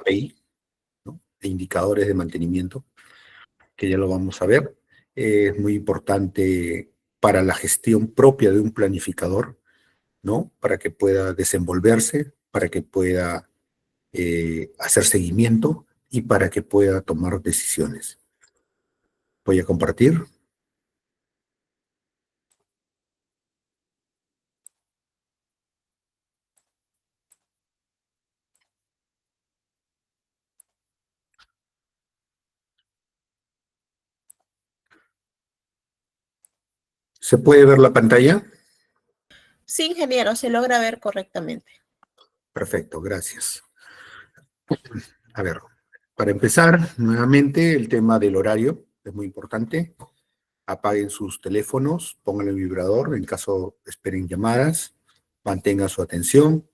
KPI, ¿no? E indicadores de mantenimiento, que ya lo vamos a ver. Es muy importante para la gestión propia de un planificador, ¿no? Para que pueda desenvolverse, para que pueda hacer seguimiento y para que pueda tomar decisiones. Voy a compartir. ¿Se puede ver la pantalla? Sí, ingeniero, se logra ver correctamente. Perfecto, gracias. A ver, para empezar, nuevamente el tema del horario es muy importante. Apaguen sus teléfonos, pongan el vibrador, en caso esperen llamadas, mantengan su atención,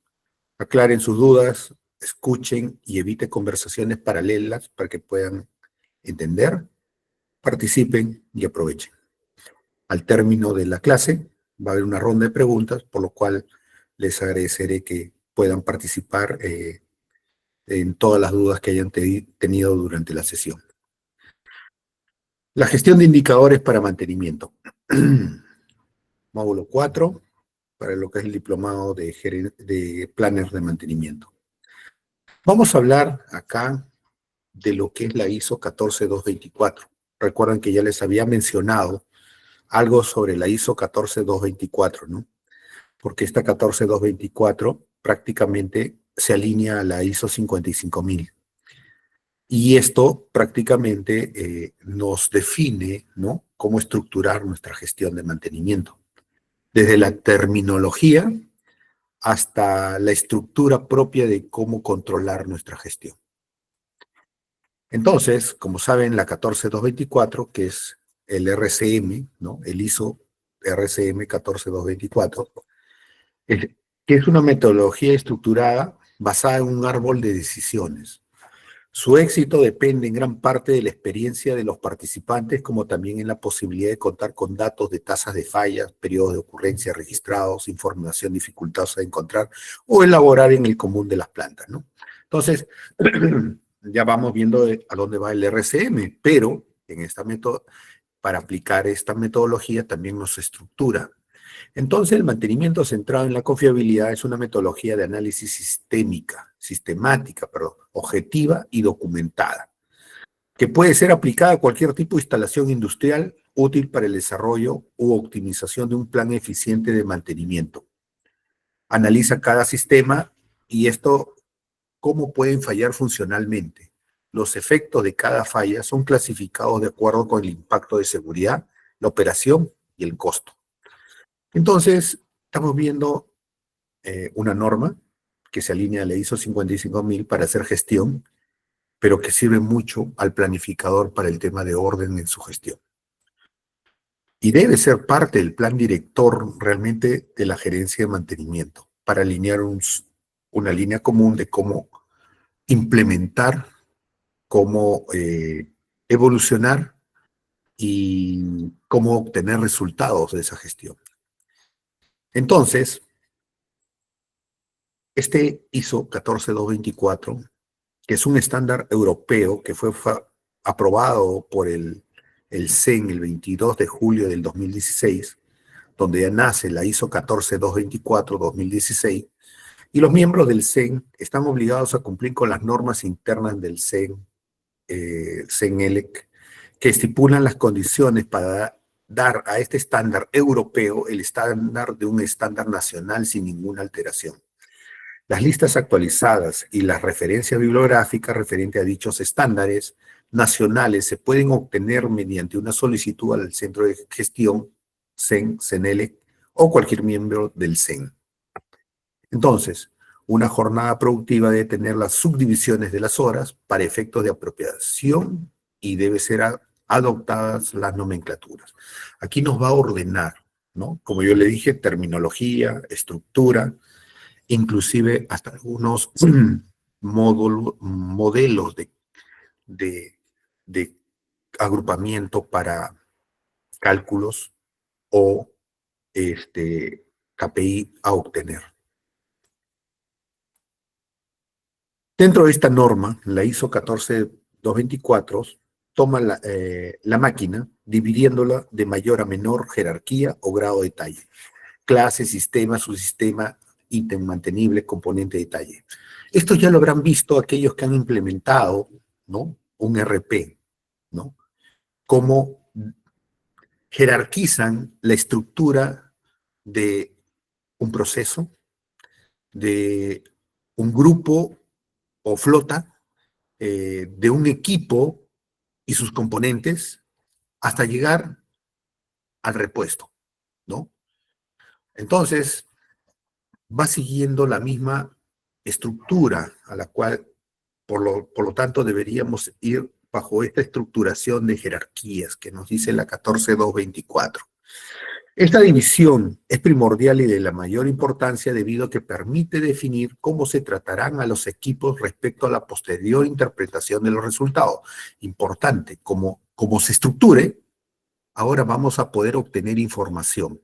aclaren sus dudas, escuchen y eviten conversaciones paralelas para que puedan entender, participen y aprovechen. Al término de la clase va a haber una ronda de preguntas, por lo cual les agradeceré que puedan participar en todas las dudas que hayan tenido durante la sesión. La gestión de indicadores para mantenimiento. Módulo 4, para lo que es el diplomado de planners de mantenimiento. Vamos a hablar acá de lo que es la ISO 14224. Recuerden que ya les había mencionado algo sobre la ISO 14224, ¿no? Porque esta 14224 prácticamente se alinea a la ISO 55000. Y esto prácticamente nos define, ¿no?, cómo estructurar nuestra gestión de mantenimiento. Desde la terminología hasta la estructura propia de cómo controlar nuestra gestión. Entonces, como saben, la 14224, que es el RCM, ¿no?, el ISO RCM 14224, que es una metodología estructurada basada en un árbol de decisiones. Su éxito depende en gran parte de la experiencia de los participantes, como también en la posibilidad de contar con datos de tasas de fallas, periodos de ocurrencia registrados, información dificultosa de encontrar o elaborar en el común de las plantas, ¿no? Entonces, ya vamos viendo a dónde va el RCM, pero en esta para aplicar esta metodología también nos estructura. Entonces, el mantenimiento centrado en la confiabilidad es una metodología de análisis sistemática, objetiva y documentada, que puede ser aplicada a cualquier tipo de instalación industrial útil para el desarrollo u optimización de un plan eficiente de mantenimiento. Analiza cada sistema y esto, cómo pueden fallar funcionalmente. Los efectos de cada falla son clasificados de acuerdo con el impacto de seguridad, la operación y el costo. Entonces, estamos viendo una norma que se alinea a la ISO 55000 para hacer gestión, pero que sirve mucho al planificador para el tema de orden en su gestión. Y debe ser parte del plan director realmente de la gerencia de mantenimiento, para alinear una línea común de cómo implementar, cómo evolucionar y cómo obtener resultados de esa gestión. Entonces, este ISO 14224, que es un estándar europeo que fue aprobado por el CEN el 22 de julio del 2016, donde ya nace la ISO 14224-2016, y los miembros del CEN están obligados a cumplir con las normas internas del CEN, CENELEC, que estipulan las condiciones para dar a este estándar europeo el estándar de un estándar nacional sin ninguna alteración. Las listas actualizadas y las referencias bibliográficas referentes a dichos estándares nacionales se pueden obtener mediante una solicitud al Centro de Gestión, CEN, CENELEC, o cualquier miembro del CEN. Entonces, una jornada productiva debe tener las subdivisiones de las horas para efectos de apropiación y debe ser adoptadas las nomenclaturas. Aquí nos va a ordenar, ¿no? Como yo le dije, terminología, estructura, inclusive hasta algunos modelos de agrupamiento para cálculos o KPI a obtener. Dentro de esta norma, la ISO 14224 toma la máquina dividiéndola de mayor a menor jerarquía o grado de detalle. Clase, sistema, subsistema, ítem mantenible, componente de detalle. Esto ya lo habrán visto aquellos que han implementado, ¿no?, un RP, ¿no? Cómo jerarquizan la estructura de un proceso, de un grupo o flota, de un equipo y sus componentes, hasta llegar al repuesto, ¿no? Entonces, va siguiendo la misma estructura a la cual, por lo tanto, deberíamos ir bajo esta estructuración de jerarquías que nos dice la 14224. Esta división es primordial y de la mayor importancia debido a que permite definir cómo se tratarán a los equipos respecto a la posterior interpretación de los resultados. Importante, como se estructure, ahora vamos a poder obtener información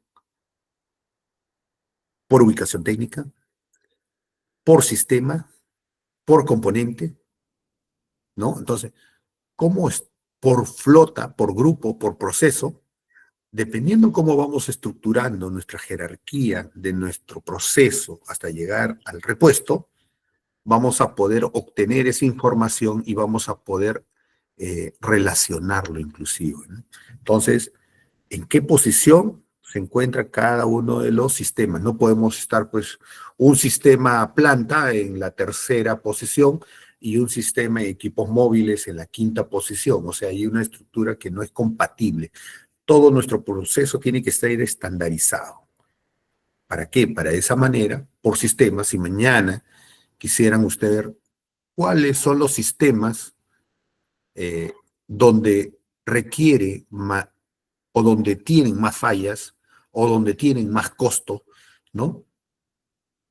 por ubicación técnica, por sistema, por componente, ¿no? Entonces, ¿cómo es? Por flota, por grupo, por proceso, dependiendo cómo vamos estructurando nuestra jerarquía de nuestro proceso hasta llegar al repuesto, vamos a poder obtener esa información y vamos a poder relacionarlo inclusive, ¿no? Entonces, ¿en qué posición se encuentra cada uno de los sistemas? No podemos estar, pues, un sistema planta en la tercera posición y un sistema de equipos móviles en la quinta posición. O sea, hay una estructura que no es compatible. Todo nuestro proceso tiene que estar estandarizado. ¿Para qué? Para esa manera, por sistema, si mañana quisieran ustedes ver cuáles son los sistemas donde requiere más, o donde tienen más fallas, o donde tienen más costo, ¿no?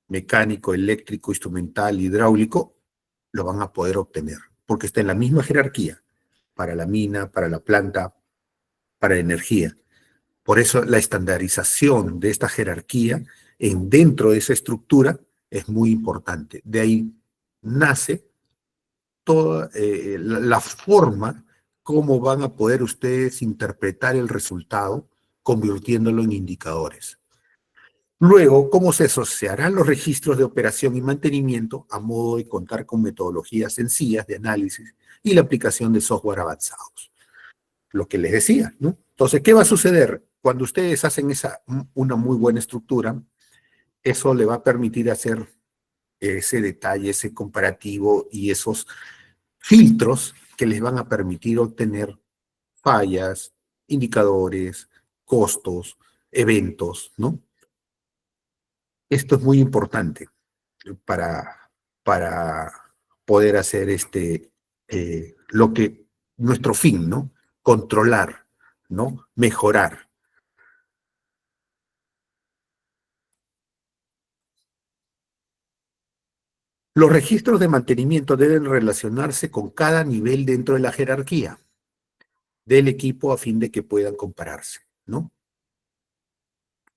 Mecánico, eléctrico, instrumental, hidráulico, lo van a poder obtener, porque está en la misma jerarquía, para la mina, para la planta, para la energía. Por eso la estandarización de esta jerarquía dentro de esa estructura es muy importante. De ahí nace toda la forma cómo van a poder ustedes interpretar el resultado convirtiéndolo en indicadores. Luego, cómo se asociarán los registros de operación y mantenimiento a modo de contar con metodologías sencillas de análisis y la aplicación de software avanzados. Lo que les decía, ¿no? Entonces, ¿qué va a suceder? Cuando ustedes hacen una muy buena estructura, eso le va a permitir hacer ese detalle, ese comparativo y esos filtros que les van a permitir obtener fallas, indicadores, costos, eventos, ¿no? Esto es muy importante para poder hacer lo que, nuestro fin, ¿no? Controlar, ¿no? Mejorar. Los registros de mantenimiento deben relacionarse con cada nivel dentro de la jerarquía del equipo a fin de que puedan compararse, ¿no?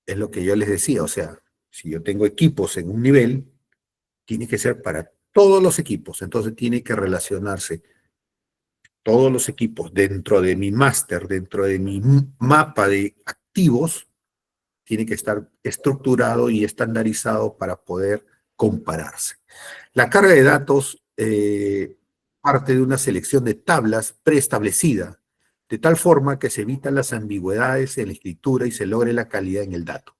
Es lo que yo les decía, o sea, si yo tengo equipos en un nivel, tiene que ser para todos los equipos, entonces tiene que relacionarse todos los equipos dentro de mi máster, dentro de mi mapa de activos, tiene que estar estructurado y estandarizado para poder compararse. La carga de datos parte de una selección de tablas preestablecida, de tal forma que se evitan las ambigüedades en la escritura y se logre la calidad en el dato.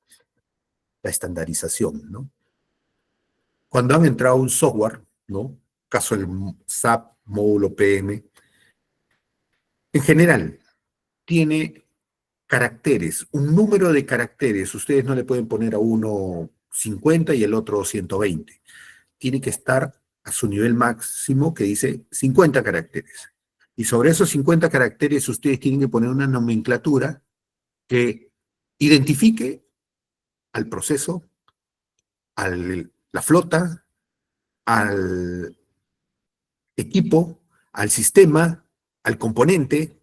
La estandarización, ¿no? Cuando han entrado a un software, ¿no? Caso el SAP, módulo PM, en general, tiene caracteres, un número de caracteres. Ustedes no le pueden poner a uno 50 y el otro 120. Tiene que estar a su nivel máximo que dice 50 caracteres. Y sobre esos 50 caracteres ustedes tienen que poner una nomenclatura que identifique al proceso, a la flota, al equipo, al sistema, al componente,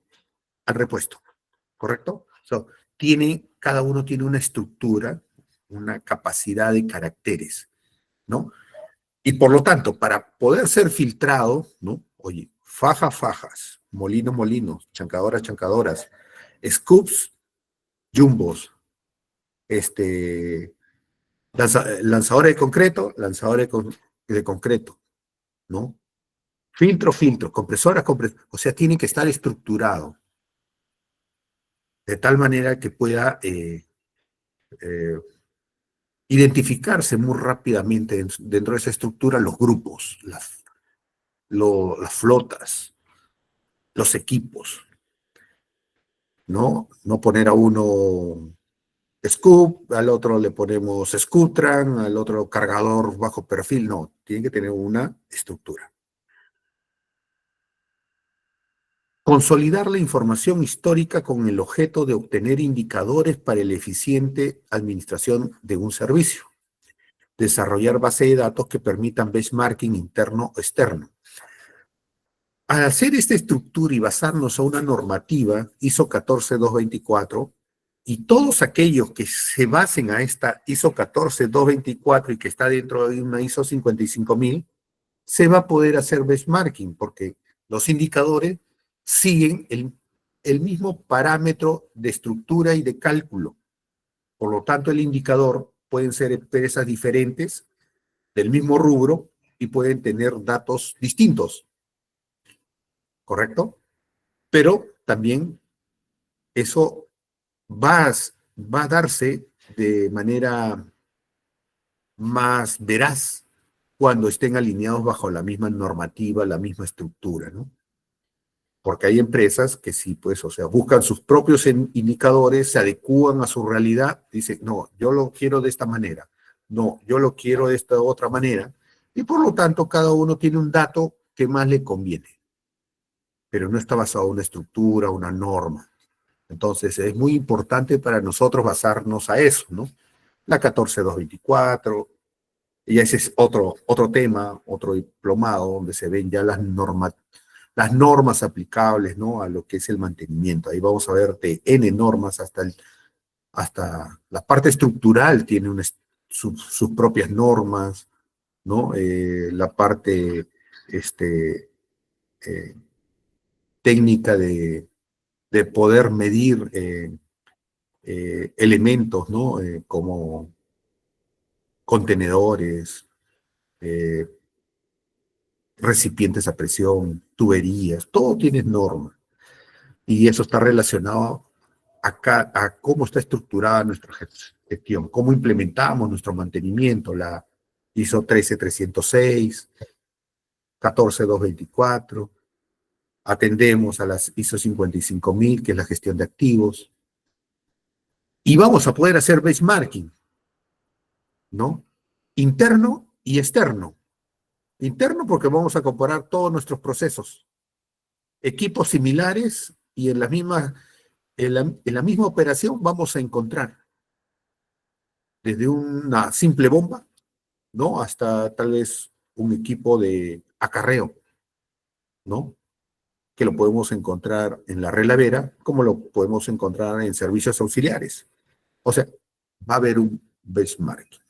al repuesto. ¿Correcto? So, cada uno tiene una estructura, una capacidad de caracteres, ¿no? Y por lo tanto, para poder ser filtrado, ¿no? Oye, fajas, molinos, chancadoras, scoops, jumbos, lanzadores de concreto, de concreto, ¿no? Filtro, compresoras, o sea, tiene que estar estructurado de tal manera que pueda eh, identificarse muy rápidamente dentro de esa estructura los grupos, las flotas, los equipos, ¿no? No poner a uno Scoop, al otro le ponemos Scootran, al otro cargador bajo perfil, no, tiene que tener una estructura. Consolidar la información histórica con el objeto de obtener indicadores para la eficiente administración de un servicio. Desarrollar base de datos que permitan benchmarking interno o externo. Al hacer esta estructura y basarnos a una normativa ISO 14224, y todos aquellos que se basen a esta ISO 14224 y que está dentro de una ISO 55000, se va a poder hacer benchmarking, porque los indicadores siguen el mismo parámetro de estructura y de cálculo. Por lo tanto, el indicador pueden ser empresas diferentes del mismo rubro y pueden tener datos distintos, ¿correcto? Pero también eso va a darse de manera más veraz cuando estén alineados bajo la misma normativa, la misma estructura, ¿no? Porque hay empresas que sí, pues, o sea, buscan sus propios indicadores, se adecúan a su realidad, dicen, no, yo lo quiero de esta manera, no, yo lo quiero de esta otra manera, y por lo tanto cada uno tiene un dato que más le conviene, pero no está basado en una estructura, una norma. Entonces es muy importante para nosotros basarnos a eso, ¿no? La 14224, y ese es otro tema, otro diplomado, donde se ven ya las normas aplicables, ¿no? A lo que es el mantenimiento. Ahí vamos a ver de N normas hasta la parte estructural tiene sus propias normas, ¿no? La parte eh, técnica de poder medir elementos, ¿no? Como contenedores, eh, recipientes a presión, tuberías, todo tiene normas. Y eso está relacionado a cómo está estructurada nuestra gestión, cómo implementamos nuestro mantenimiento, la ISO 13306, 14224, atendemos a las ISO 55000, que es la gestión de activos, y vamos a poder hacer benchmarking, ¿no? Interno y externo. Interno porque vamos a comparar todos nuestros procesos, equipos similares y en la misma operación vamos a encontrar desde una simple bomba, ¿no? Hasta tal vez un equipo de acarreo, ¿no? Que lo podemos encontrar en la relavera, como lo podemos encontrar en servicios auxiliares. O sea, va a haber un benchmarking.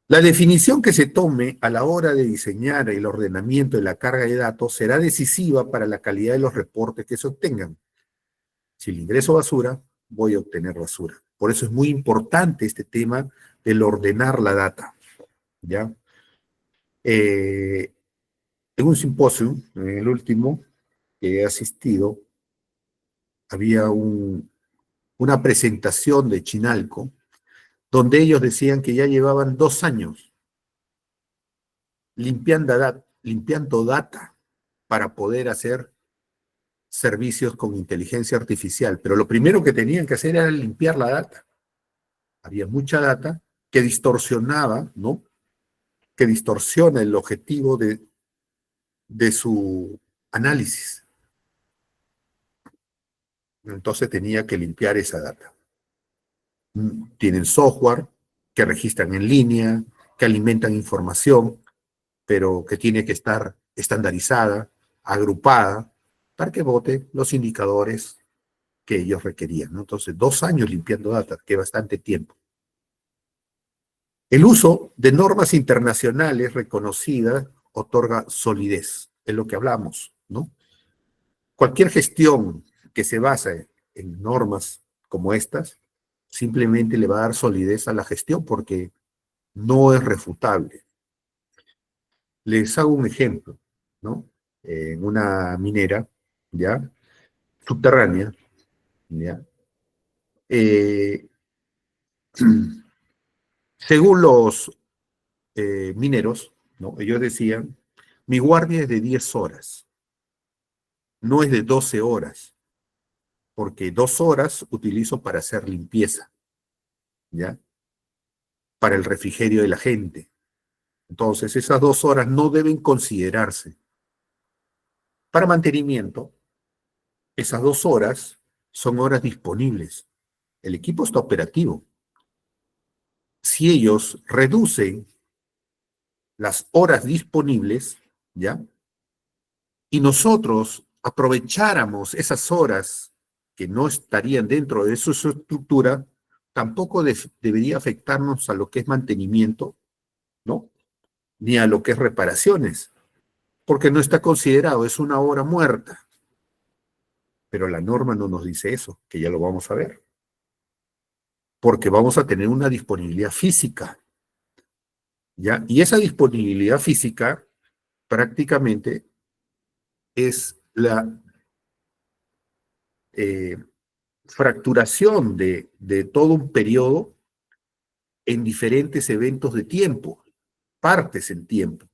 La definición que se tome a la hora de diseñar el ordenamiento de la carga de datos será decisiva para la calidad de los reportes que se obtengan. Si le ingreso basura, voy a obtener basura. Por eso es muy importante este tema del ordenar la data, ¿ya? En un simposio, en el último que he asistido, había una presentación de Chinalco, donde ellos decían que ya llevaban 2 años limpiando data para poder hacer servicios con inteligencia artificial. Pero lo primero que tenían que hacer era limpiar la data. Había mucha data que distorsionaba, ¿no? Que distorsiona el objetivo de su análisis. Entonces tenía que limpiar esa data. Tienen software que registran en línea, que alimentan información, pero que tiene que estar estandarizada, agrupada, para que bote los indicadores que ellos requerían, ¿no? Entonces, 2 años limpiando data, que es bastante tiempo. El uso de normas internacionales reconocidas otorga solidez, es lo que hablamos, ¿no? Cualquier gestión que se base en normas como estas, simplemente le va a dar solidez a la gestión porque no es refutable. Les hago un ejemplo, ¿no? En una minera, ¿ya? Subterránea, ¿ya? Eh, según los mineros, ¿no? Ellos decían, mi guardia es de 10 horas, no es de 12 horas, porque 2 horas utilizo para hacer limpieza, ¿ya? Para el refrigerio de la gente. Entonces, esas 2 horas no deben considerarse. Para mantenimiento, esas 2 horas son horas disponibles. El equipo está operativo. Si ellos reducen las horas disponibles, ¿ya? Y nosotros aprovecháramos esas horas que no estarían dentro de su estructura, tampoco debería afectarnos a lo que es mantenimiento, ¿no? Ni a lo que es reparaciones, porque no está considerado, es una hora muerta. Pero la norma no nos dice eso, que ya lo vamos a ver, porque vamos a tener una disponibilidad física, ¿ya? Y esa disponibilidad física prácticamente es la fracturación de todo un periodo en diferentes eventos de tiempo, partes en tiempo,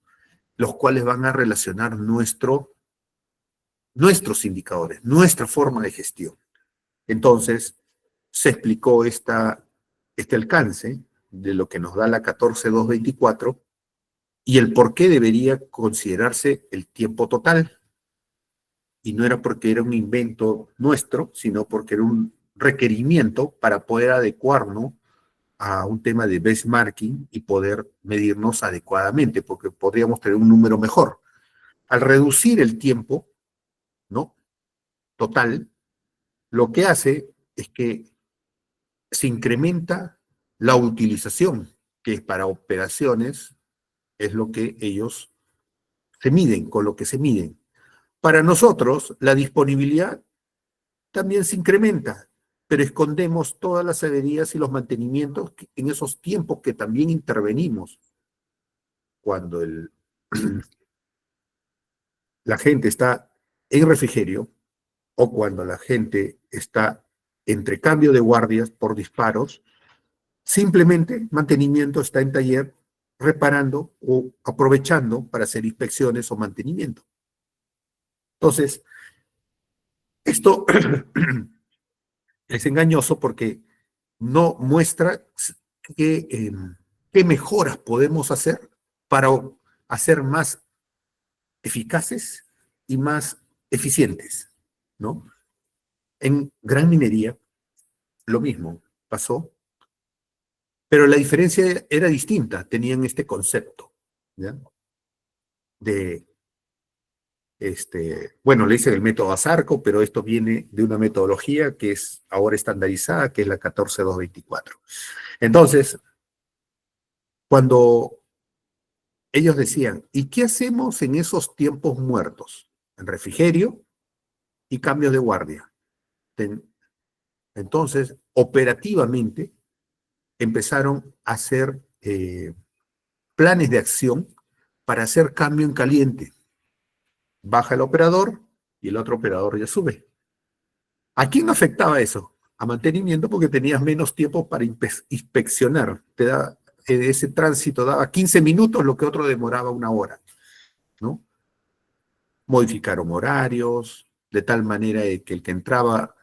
los cuales van a relacionar nuestros indicadores, nuestra forma de gestión. Entonces, se explicó este alcance de lo que nos da la 14224 y el por qué debería considerarse el tiempo total. Y no era porque era un invento nuestro, sino porque era un requerimiento para poder adecuarnos a un tema de benchmarking y poder medirnos adecuadamente, porque podríamos tener un número mejor. Al reducir el tiempo, ¿no? Total, lo que hace es que se incrementa la utilización, que para operaciones es lo que ellos se miden, con lo que se miden. Para nosotros, la disponibilidad también se incrementa, pero escondemos todas las averías y los mantenimientos en esos tiempos que también intervenimos. Cuando la gente está en refrigerio o cuando la gente está entre cambio de guardias por disparos, simplemente mantenimiento está en taller reparando o aprovechando para hacer inspecciones o mantenimiento. Entonces, esto es engañoso porque no muestra qué mejoras podemos hacer para hacer más eficaces y más eficientes, ¿no? En gran minería, lo mismo pasó, pero la diferencia era distinta, tenían este concepto, ¿ya? De, bueno, le dicen el método ASARCO, pero esto viene de una metodología que es ahora estandarizada, que es la 14224. Entonces, cuando ellos decían, ¿y qué hacemos en esos tiempos muertos? En refrigerio y cambios de guardia. Entonces, operativamente, empezaron a hacer planes de acción para hacer cambio en caliente. Baja el operador y el otro operador ya sube. ¿A quién afectaba eso? A mantenimiento, porque tenías menos tiempo para inspeccionar. Ese tránsito daba 15 minutos, lo que otro demoraba 1 hora, ¿no? Modificaron horarios, de tal manera que el que entraba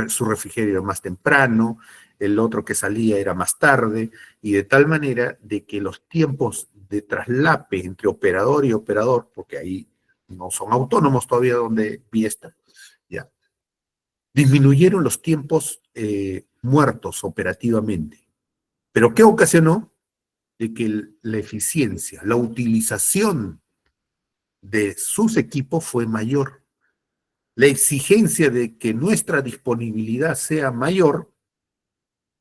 su refrigerio era más temprano, el otro que salía era más tarde, y de tal manera de que los tiempos de traslape entre operador y operador, porque ahí no son autónomos todavía donde vi esta, ya, disminuyeron los tiempos muertos operativamente. ¿Pero qué ocasionó? De que la eficiencia, la utilización de sus equipos fue mayor. La exigencia de que nuestra disponibilidad sea mayor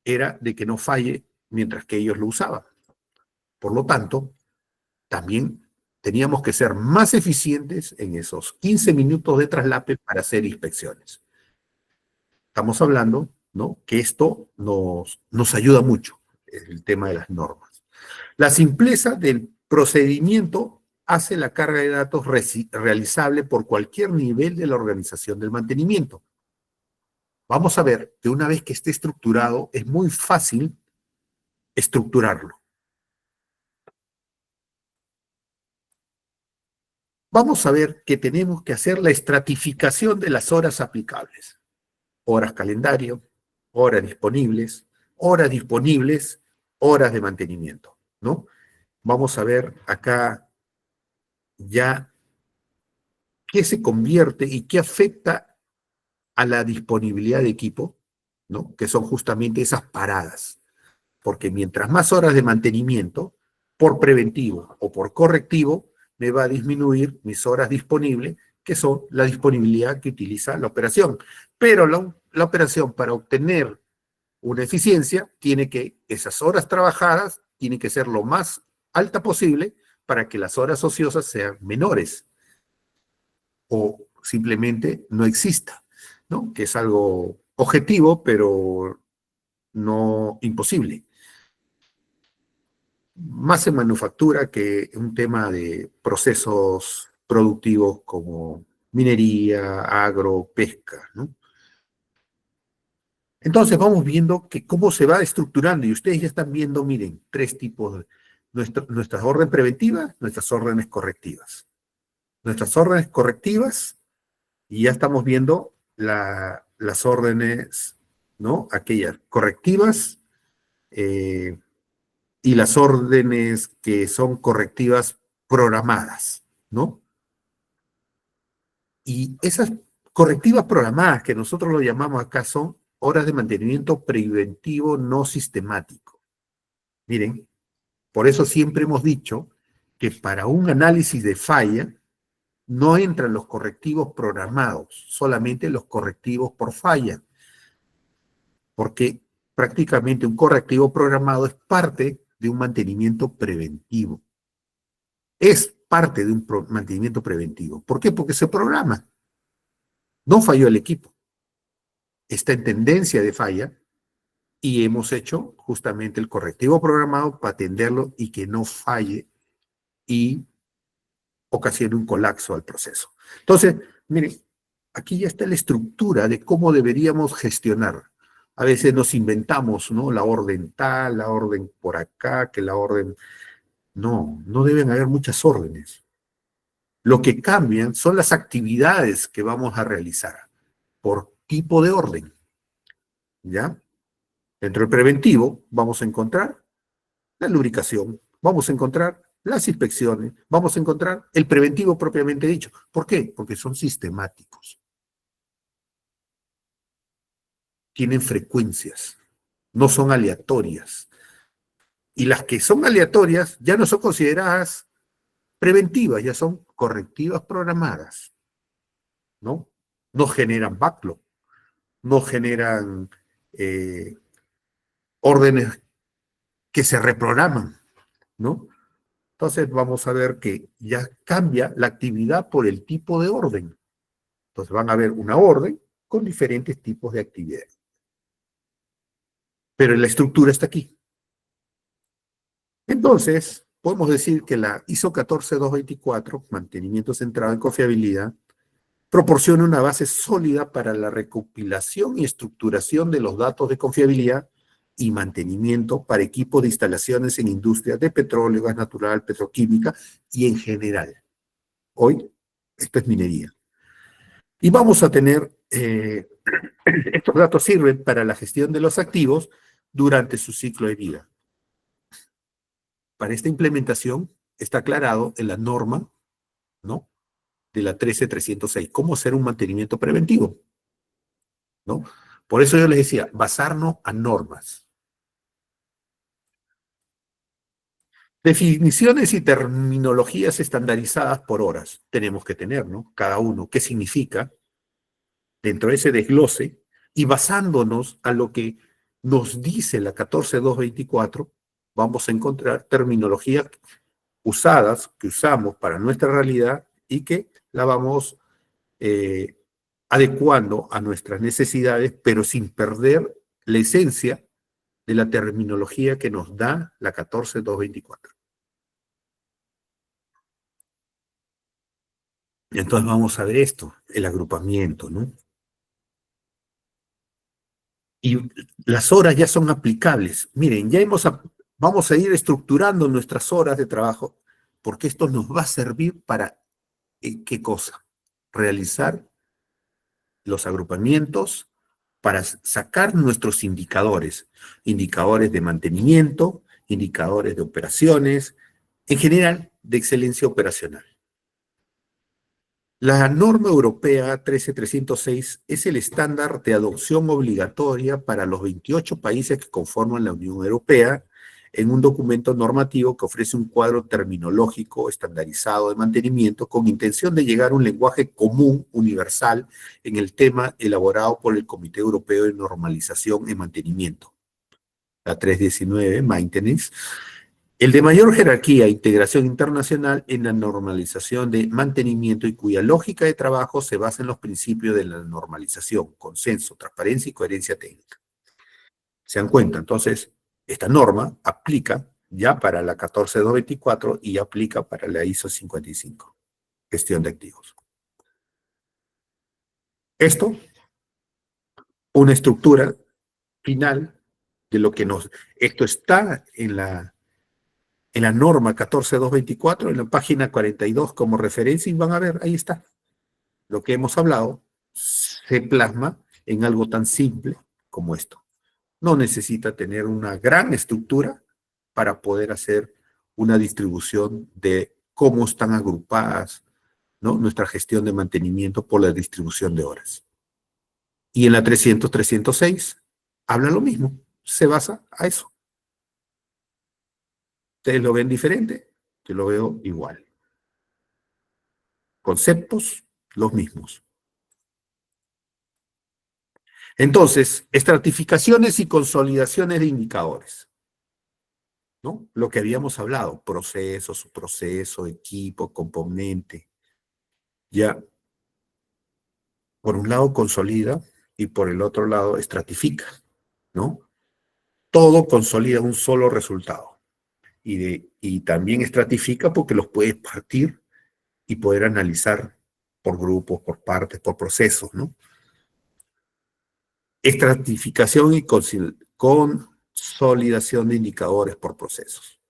era de que no falle mientras que ellos lo usaban. Por lo tanto, también teníamos que ser más eficientes en esos 15 minutos de traslape para hacer inspecciones. Estamos hablando, ¿no?, que esto nos ayuda mucho, el tema de las normas. La simpleza del procedimiento hace la carga de datos realizable por cualquier nivel de la organización del mantenimiento. Vamos a ver que una vez que esté estructurado, es muy fácil estructurarlo. Vamos a ver que tenemos que hacer la estratificación de las horas aplicables. Horas calendario, horas disponibles, horas de mantenimiento, ¿no? Vamos a ver acá ya qué se convierte y qué afecta a la disponibilidad de equipo, ¿no?, que son justamente esas paradas. Porque mientras más horas de mantenimiento, por preventivo o por correctivo, me va a disminuir mis horas disponibles, que son la disponibilidad que utiliza la operación. Pero la operación, para obtener una eficiencia, esas horas trabajadas tienen que ser lo más alta posible para que las horas ociosas sean menores o simplemente no exista, ¿no?, que es algo objetivo, pero no imposible. Más en manufactura que un tema de procesos productivos como minería, agro, pesca, ¿no? Entonces vamos viendo que cómo se va estructurando, y ustedes ya están viendo, miren, tres tipos de nuestras órdenes preventivas, nuestras órdenes correctivas. Nuestras órdenes correctivas, y ya estamos viendo las órdenes, ¿no?, aquellas correctivas, y las órdenes que son correctivas programadas, ¿no? Y esas correctivas programadas, que nosotros lo llamamos acá, son horas de mantenimiento preventivo no sistemático. Miren, por eso siempre hemos dicho que para un análisis de falla no entran los correctivos programados, solamente los correctivos por falla, porque prácticamente un correctivo programado es parte de un mantenimiento preventivo. Es parte de un mantenimiento preventivo. ¿Por qué? Porque se programa. No falló el equipo. Está en tendencia de falla y hemos hecho justamente el correctivo programado para atenderlo y que no falle y ocasione un colapso al proceso. Entonces, miren, aquí ya está la estructura de cómo deberíamos gestionar. A veces nos inventamos, ¿no?, la orden tal, la orden por acá, que la orden... No deben haber muchas órdenes. Lo que cambian son las actividades que vamos a realizar por tipo de orden, ¿ya? Dentro del preventivo vamos a encontrar la lubricación, vamos a encontrar las inspecciones, vamos a encontrar el preventivo propiamente dicho. ¿Por qué? Porque son sistemáticos. Tienen frecuencias, no son aleatorias. Y las que son aleatorias ya no son consideradas preventivas, ya son correctivas programadas, ¿no? No generan backlog, no generan órdenes que se reprograman, ¿no? Entonces vamos a ver que ya cambia la actividad por el tipo de orden. Entonces van a ver una orden con diferentes tipos de actividades. Pero la estructura está aquí. Entonces, podemos decir que la ISO 14224, mantenimiento centrado en confiabilidad, proporciona una base sólida para la recopilación y estructuración de los datos de confiabilidad y mantenimiento para equipos de instalaciones en industrias de petróleo, gas natural, petroquímica y en general. Hoy, esto es minería. Y vamos a tener, estos datos sirven para la gestión de los activos durante su ciclo de vida. Para esta implementación está aclarado en la norma, ¿no?, de la 13306, cómo hacer un mantenimiento preventivo, ¿no? Por eso yo les decía, basarnos a normas. Definiciones y terminologías estandarizadas por horas tenemos que tener, ¿no? Cada uno, ¿qué significa? Dentro de ese desglose y basándonos a lo que nos dice la 14224, vamos a encontrar terminologías usadas, que usamos para nuestra realidad y que la vamos adecuando a nuestras necesidades, pero sin perder la esencia de la terminología que nos da la 14224. Entonces vamos a ver esto, el agrupamiento, ¿no? Y las horas ya son aplicables. Miren, vamos a ir estructurando nuestras horas de trabajo, porque esto nos va a servir para, ¿qué cosa? Realizar los agrupamientos para sacar nuestros indicadores, indicadores de mantenimiento, indicadores de operaciones, en general, de excelencia operacional. La norma europea 13306 es el estándar de adopción obligatoria para los 28 países que conforman la Unión Europea en un documento normativo que ofrece un cuadro terminológico estandarizado de mantenimiento con intención de llegar a un lenguaje común, universal, en el tema elaborado por el Comité Europeo de Normalización y Mantenimiento, la 319, Maintenance, el de mayor jerarquía e integración internacional en la normalización de mantenimiento y cuya lógica de trabajo se basa en los principios de la normalización, consenso, transparencia y coherencia técnica. ¿Se dan cuenta? Entonces, esta norma aplica ya para la 14224 y aplica para la ISO 55, gestión de activos. Esto, una estructura final de lo que esto está en la norma 14224, en la página 42 como referencia, y van a ver, ahí está. Lo que hemos hablado se plasma en algo tan simple como esto. No necesita tener una gran estructura para poder hacer una distribución de cómo están agrupadas, ¿no?, nuestra gestión de mantenimiento por la distribución de horas. Y en la 300-306 habla lo mismo, se basa a eso. ¿Ustedes lo ven diferente? Yo lo veo igual. Conceptos, los mismos. Entonces, estratificaciones y consolidaciones de indicadores, ¿no? Lo que habíamos hablado, proceso, subproceso, equipo, componente. Ya, por un lado consolida y por el otro lado estratifica, ¿no? Todo consolida un solo resultado. Y también estratifica porque los puedes partir y poder analizar por grupos, por partes, por procesos, ¿no? Estratificación y consolidación de indicadores por procesos.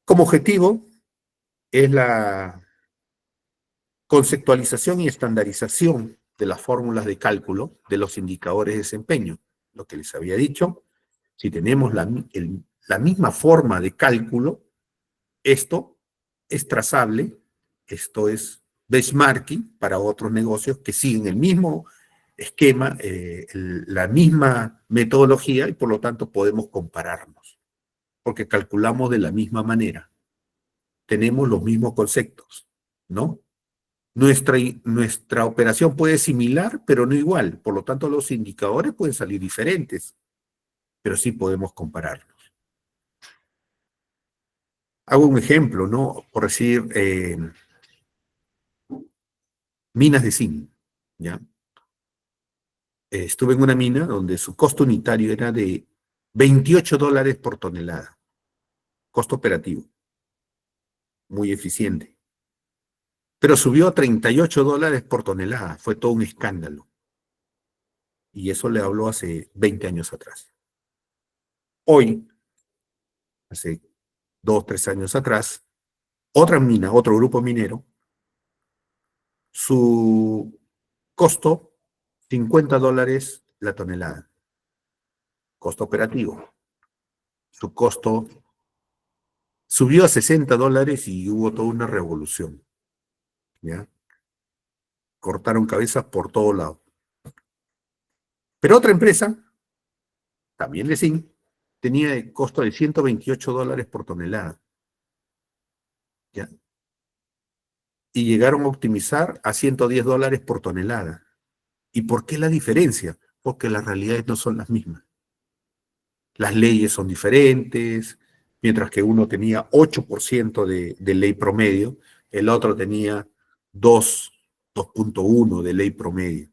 Como objetivo es la conceptualización y estandarización de las fórmulas de cálculo de los indicadores de desempeño. Lo que les había dicho, si tenemos la misma forma de cálculo, esto es trazable, esto es benchmarking para otros negocios que siguen el mismo esquema, la misma metodología, y por lo tanto podemos compararnos, porque calculamos de la misma manera, tenemos los mismos conceptos, ¿no? Nuestra operación puede ser similar, pero no igual, por lo tanto los indicadores pueden salir diferentes, pero sí podemos compararlos. Hago un ejemplo, ¿no? Por decir, minas de zinc, ¿ya? Estuve en una mina donde su costo unitario era de $28 por tonelada, costo operativo, muy eficiente. Pero subió a $38 por tonelada, fue todo un escándalo. Y eso le habló hace 20 años atrás. Hoy, hace 2, 3 años atrás, otra mina, otro grupo minero, su costo, $50 la tonelada, costo operativo. Su costo subió a $60 y hubo toda una revolución, ¿ya? Cortaron cabezas por todo lado. Pero otra empresa, también de zinc, tenía el costo de $128 por tonelada, ¿ya? Y llegaron a optimizar a $110 por tonelada. ¿Y por qué la diferencia? Porque las realidades no son las mismas. Las leyes son diferentes, mientras que uno tenía 8% de ley promedio, el otro tenía 2.1 de ley promedio.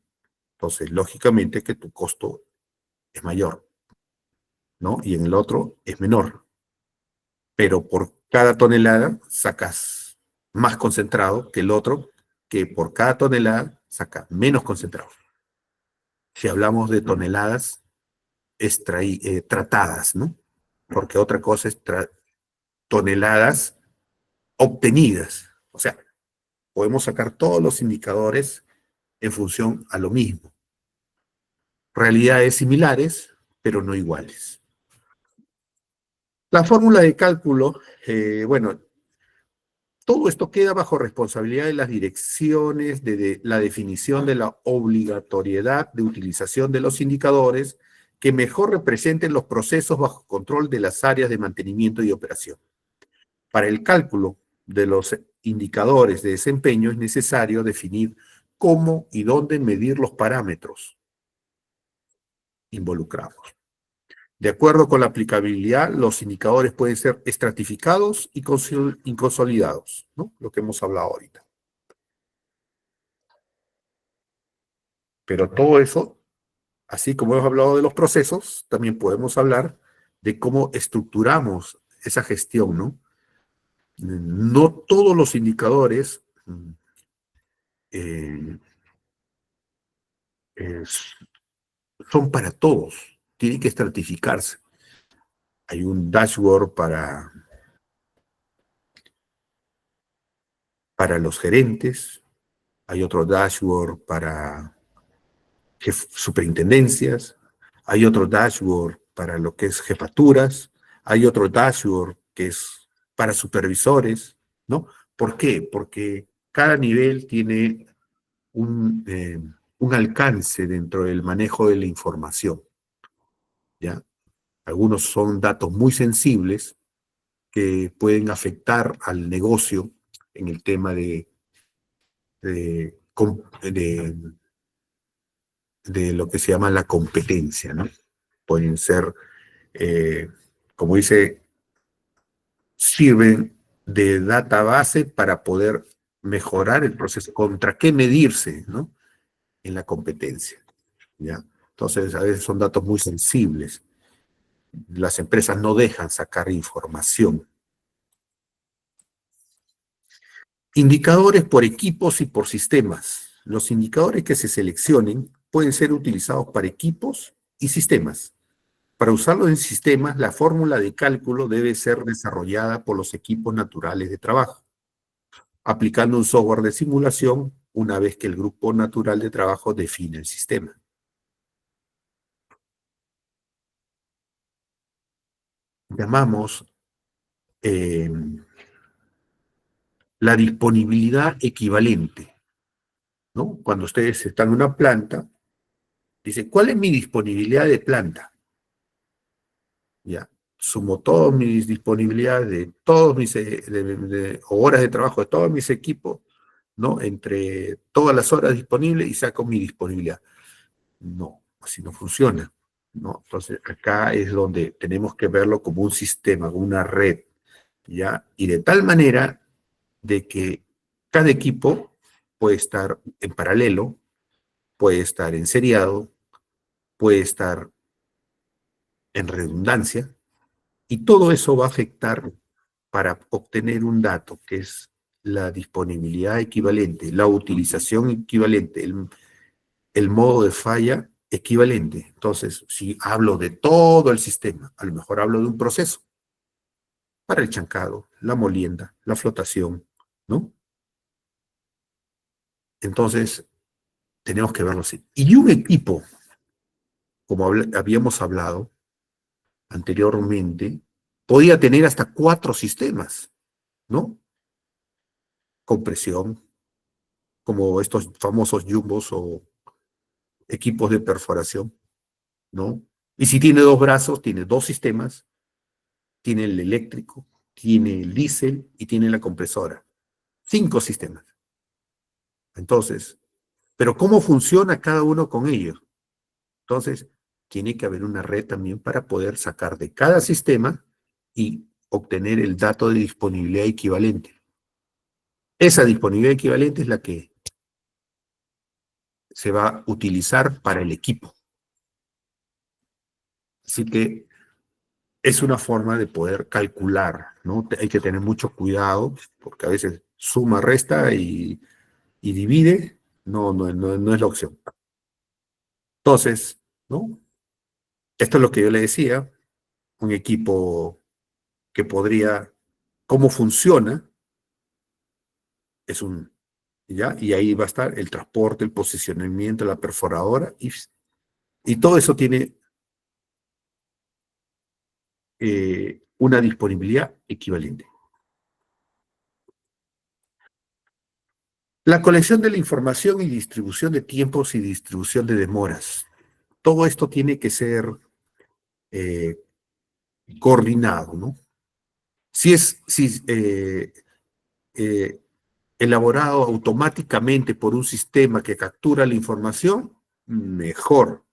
Entonces, lógicamente que tu costo es mayor, ¿no? Y en el otro es menor. Pero por cada tonelada sacas más concentrado que el otro, que por cada tonelada saca menos concentrado. Si hablamos de toneladas tratadas, ¿no? Porque otra cosa es toneladas obtenidas. O sea, podemos sacar todos los indicadores en función a lo mismo. Realidades similares, pero no iguales. La fórmula de cálculo, bueno, todo esto queda bajo responsabilidad de las direcciones de la definición de la obligatoriedad de utilización de los indicadores que mejor representen los procesos bajo control de las áreas de mantenimiento y operación. Para el cálculo de los indicadores de desempeño es necesario definir cómo y dónde medir los parámetros involucrados. De acuerdo con la aplicabilidad, los indicadores pueden ser estratificados y consolidados, ¿no? Lo que hemos hablado ahorita. Pero todo eso, así como hemos hablado de los procesos, también podemos hablar de cómo estructuramos esa gestión, ¿no? No todos los indicadores eh, eh, son para todos, tienen que estratificarse. Hay un dashboard para los gerentes, hay otro dashboard para superintendencias, hay otro dashboard para lo que es jefaturas, hay otro dashboard que es para supervisores, ¿no? ¿Por qué? Porque cada nivel tiene un alcance dentro del manejo de la información, ¿ya? Algunos son datos muy sensibles que pueden afectar al negocio en el tema de, de, de lo que se llama la competencia, ¿no? Pueden ser, como dice, sirven de database para poder mejorar el proceso. ¿Contra qué medirse, ¿no? En la competencia, ¿ya? Entonces, a veces son datos muy sensibles. Las empresas no dejan sacar información. Indicadores por equipos y por sistemas. Los indicadores que se seleccionen pueden ser utilizados para equipos y sistemas. Para usarlo en sistemas, la fórmula de cálculo debe ser desarrollada por los equipos naturales de trabajo, aplicando un software de simulación una vez que el grupo natural de trabajo define el sistema. Llamamos la disponibilidad equivalente, ¿no? Cuando ustedes están en una planta, dicen, ¿cuál es mi disponibilidad de planta? Ya, sumo todas mis disponibilidades de todos mis horas de trabajo de todos mis equipos, ¿no? Entre todas las horas disponibles y saco mi disponibilidad. No, así no funciona, ¿no? Entonces, acá es donde tenemos que verlo como un sistema, como una red, ¿ya? Y de tal manera de que cada equipo puede estar en paralelo, puede estar en seriado, puede estar en redundancia, y todo eso va a afectar para obtener un dato que es la disponibilidad equivalente, la utilización equivalente, el modo de falla equivalente. Entonces, si hablo de todo el sistema, a lo mejor hablo de un proceso para el chancado, la molienda, la flotación, ¿no? Entonces, tenemos que verlo así. Y un equipo, como habíamos hablado anteriormente, podía tener hasta 4 sistemas, ¿no? Compresión, como estos famosos jumbos o equipos de perforación, ¿no? Y si tiene 2 brazos, tiene 2 sistemas, tiene el eléctrico, tiene el diésel y tiene la compresora. 5 sistemas. Entonces, pero ¿cómo funciona cada uno con ellos? Entonces, tiene que haber una red también para poder sacar de cada sistema y obtener el dato de disponibilidad equivalente. Esa disponibilidad equivalente es la que se va a utilizar para el equipo. Así que es una forma de poder calcular, ¿no? Hay que tener mucho cuidado, porque a veces suma, resta y divide, no es la opción. Entonces, ¿no? Esto es lo que yo le decía, un equipo que podría, cómo funciona, es un, ¿ya? Y ahí va a estar el transporte, el posicionamiento, la perforadora, y todo eso tiene una disponibilidad equivalente. La colección de la información y distribución de tiempos y distribución de demoras. Todo esto tiene que ser eh, coordinado, ¿no? Si es elaborado automáticamente por un sistema que captura la información, mejor.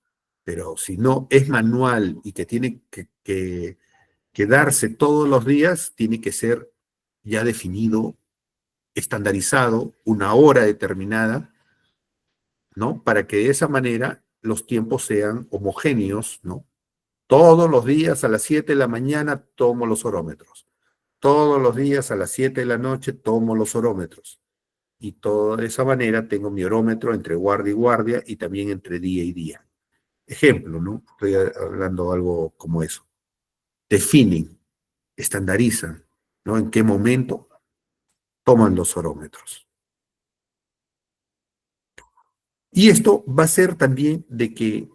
Pero si no es manual y que tiene que darse todos los días, tiene que ser ya definido, estandarizado, una hora determinada, ¿no? Para que de esa manera los tiempos sean homogéneos, ¿no? Todos los días a las 7 de la mañana tomo los orómetros. Todos los días a las 7 de la noche tomo los orómetros. Y todo de esa manera tengo mi orómetro entre guardia y guardia y también entre día y día. Ejemplo, ¿no? Estoy hablando algo como eso. Definen, estandarizan, ¿no? En qué momento toman los orómetros. Y esto va a ser también de que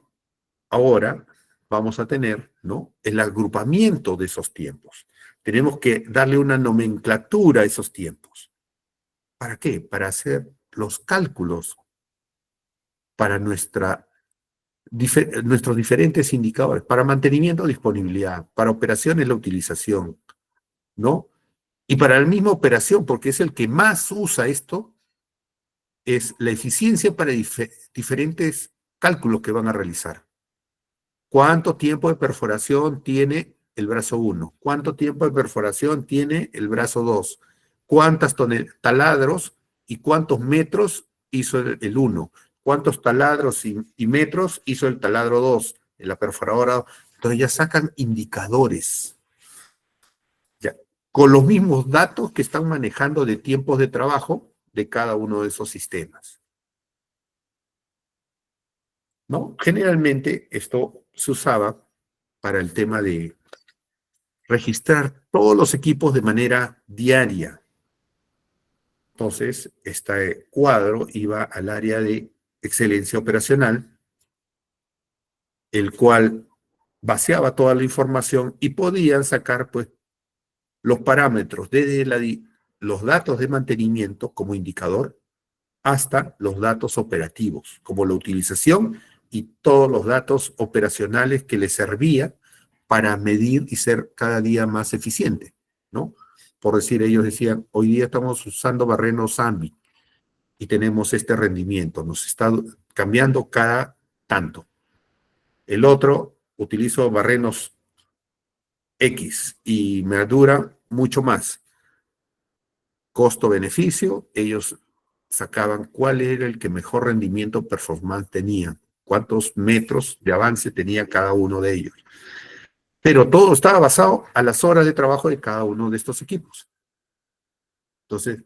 ahora vamos a tener, ¿no? El agrupamiento de esos tiempos. Tenemos que darle una nomenclatura a esos tiempos. ¿Para qué? Para hacer los cálculos para nuestros diferentes indicadores, para mantenimiento, disponibilidad, para operaciones, la utilización, ¿no? Y para la misma operación, porque es el que más usa esto, es la eficiencia para diferentes cálculos que van a realizar. ¿Cuánto tiempo de perforación tiene el brazo 1? ¿Cuánto tiempo de perforación tiene el brazo 2? ¿Cuántas taladros y cuántos metros hizo el 1? ¿Cuántos taladros y metros hizo el taladro 2? En la perforadora. Entonces ya sacan indicadores. Ya, con los mismos datos que están manejando de tiempos de trabajo de cada uno de esos sistemas, ¿no? Generalmente esto se usaba para el tema de registrar todos los equipos de manera diaria. Entonces, este cuadro iba al área de excelencia operacional, el cual vaciaba toda la información y podían sacar pues los parámetros desde los datos de mantenimiento como indicador hasta los datos operativos, como la utilización y todos los datos operacionales que les servía para medir y ser cada día más eficiente, ¿no? Por decir, ellos decían, hoy día estamos usando barrenos AMBI y tenemos este rendimiento, nos está cambiando cada tanto. El otro, utilizo barrenos X y me dura mucho más. Costo-beneficio, ellos sacaban cuál era el que mejor rendimiento performance tenía, cuántos metros de avance tenía cada uno de ellos. Pero todo estaba basado a las horas de trabajo de cada uno de estos equipos. Entonces,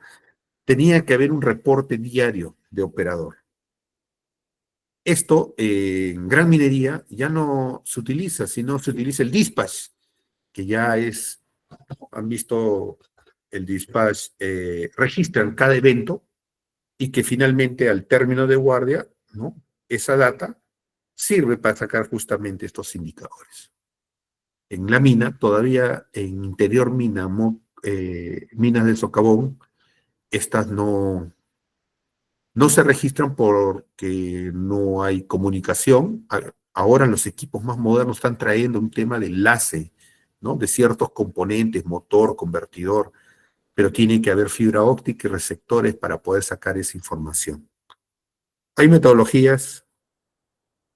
tenía que haber un reporte diario de operador. Esto en gran minería ya no se utiliza, sino se utiliza el dispatch, que ya es, han visto el dispatch, registran cada evento y que finalmente al término de guardia, ¿no? Esa data sirve para sacar justamente estos indicadores. En la mina, todavía en interior mina, minas de socavón, estas no se registran porque no hay comunicación. Ahora los equipos más modernos están trayendo un tema de enlace, ¿no? De ciertos componentes, motor, convertidor, pero tiene que haber fibra óptica y receptores para poder sacar esa información. Hay metodologías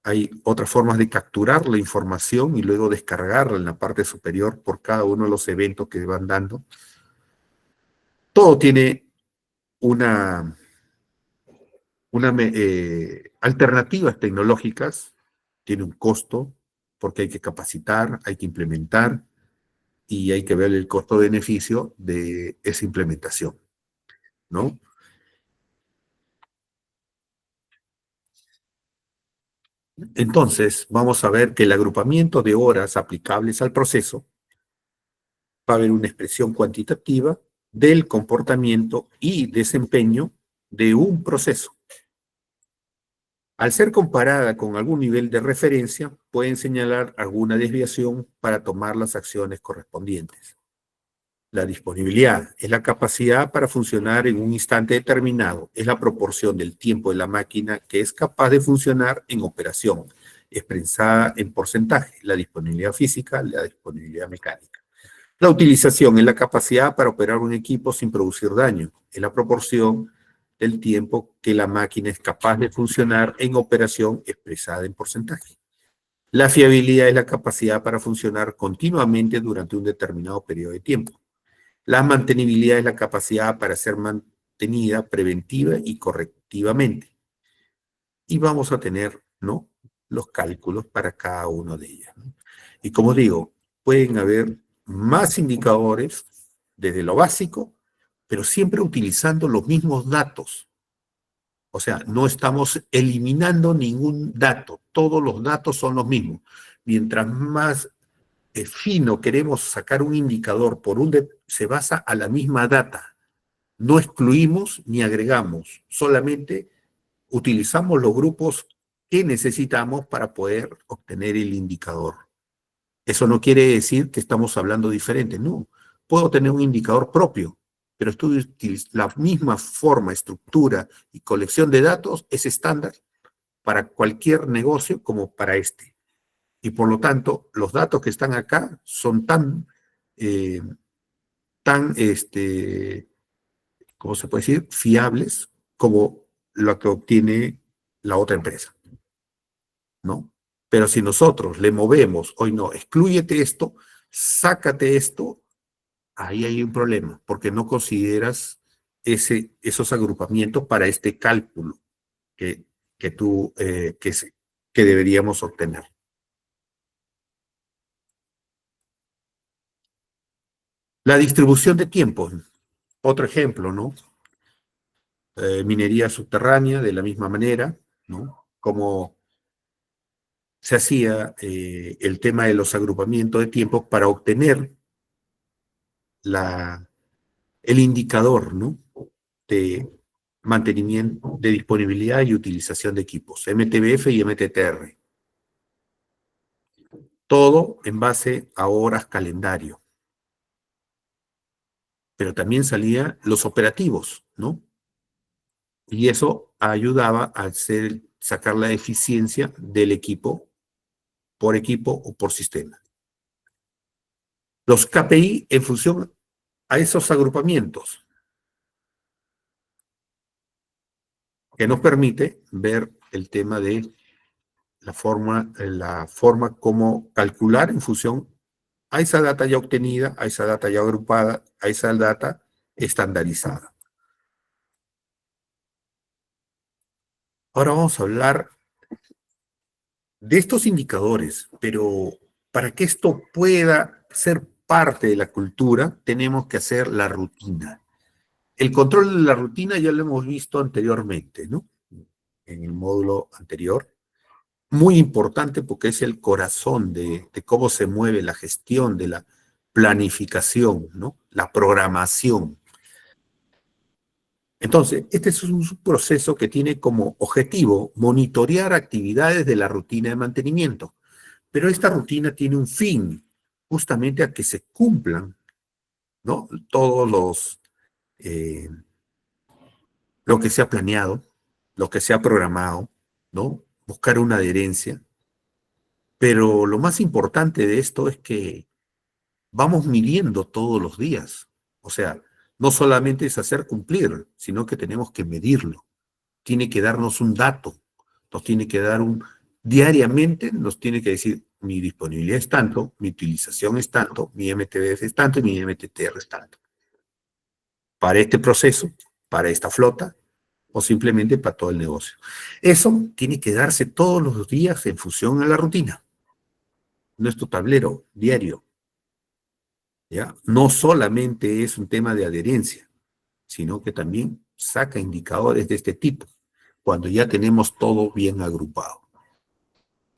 Hay otras formas de capturar la información y luego descargarla en la parte superior por cada uno de los eventos que van dando. Todo tiene una alternativas tecnológicas, tiene un costo, porque hay que capacitar, hay que implementar, y hay que ver el costo-beneficio de esa implementación, ¿no? Entonces, vamos a ver que el agrupamiento de horas aplicables al proceso va a haber una expresión cuantitativa del comportamiento y desempeño de un proceso. Al ser comparada con algún nivel de referencia, pueden señalar alguna desviación para tomar las acciones correspondientes. La disponibilidad es la capacidad para funcionar en un instante determinado. Es la proporción del tiempo de la máquina que es capaz de funcionar en operación, expresada en porcentaje. La disponibilidad física, la disponibilidad mecánica. La utilización es la capacidad para operar un equipo sin producir daño. Es la proporción del tiempo que la máquina es capaz de funcionar en operación expresada en porcentaje. La fiabilidad es la capacidad para funcionar continuamente durante un determinado periodo de tiempo. La mantenibilidad es la capacidad para ser mantenida preventiva y correctivamente. Y vamos a tener, ¿no?, los cálculos para cada una de ellas, ¿no? Y como digo, pueden haber más indicadores desde lo básico, pero siempre utilizando los mismos datos. O sea, no estamos eliminando ningún dato. Todos los datos son los mismos. Mientras más fino queremos sacar un indicador se basa a la misma data. No excluimos ni agregamos, solamente utilizamos los grupos que necesitamos para poder obtener el indicador. Eso no quiere decir que estamos hablando diferente, no. Puedo tener un indicador propio, pero la misma forma, estructura y colección de datos es estándar para cualquier negocio como para este. Y por lo tanto, los datos que están acá son eh, tan ¿cómo se puede decir?, fiables como lo que obtiene la otra empresa, ¿no? Pero si nosotros le movemos, hoy no, exclúyete esto, sácate esto, ahí hay un problema, porque no consideras esos agrupamientos para este cálculo que, que deberíamos obtener. La distribución de tiempo, otro ejemplo, ¿no? Minería subterránea, de la misma manera, ¿no? Como se hacía el tema de los agrupamientos de tiempo para obtener el indicador, ¿no?, de mantenimiento, de disponibilidad y utilización de equipos, MTBF y MTTR. Todo en base a horas calendario. Pero también salían los operativos, ¿no? Y eso ayudaba a sacar la eficiencia del equipo o por sistema. Los KPI en función a esos agrupamientos, que nos permite ver el tema de la forma como calcular en función a esa data ya obtenida, a esa data ya agrupada, a esa data estandarizada. Ahora vamos a hablar de estos indicadores, pero para que esto pueda ser parte de la cultura, tenemos que hacer la rutina. El control de la rutina ya lo hemos visto anteriormente, ¿no?, en el módulo anterior. Muy importante porque es el corazón de cómo se mueve la gestión, de la planificación, ¿no?, la programación. Entonces, este es un proceso que tiene como objetivo monitorear actividades de la rutina de mantenimiento. Pero esta rutina tiene un fin, justamente a que se cumplan, ¿no?, todos lo que se ha planeado, lo que se ha programado, ¿no?, buscar una adherencia. Pero lo más importante de esto es que vamos midiendo todos los días. O sea, no solamente es hacer cumplir, sino que tenemos que medirlo. Tiene que darnos un dato, nos tiene que dar diariamente nos tiene que decir, mi disponibilidad es tanto, mi utilización es tanto, mi MTBF es tanto y mi MTTR es tanto. Para este proceso, para esta flota, o simplemente para todo el negocio. Eso tiene que darse todos los días en función a la rutina. No es tu tablero diario, ¿ya? No solamente es un tema de adherencia, sino que también saca indicadores de este tipo, cuando ya tenemos todo bien agrupado.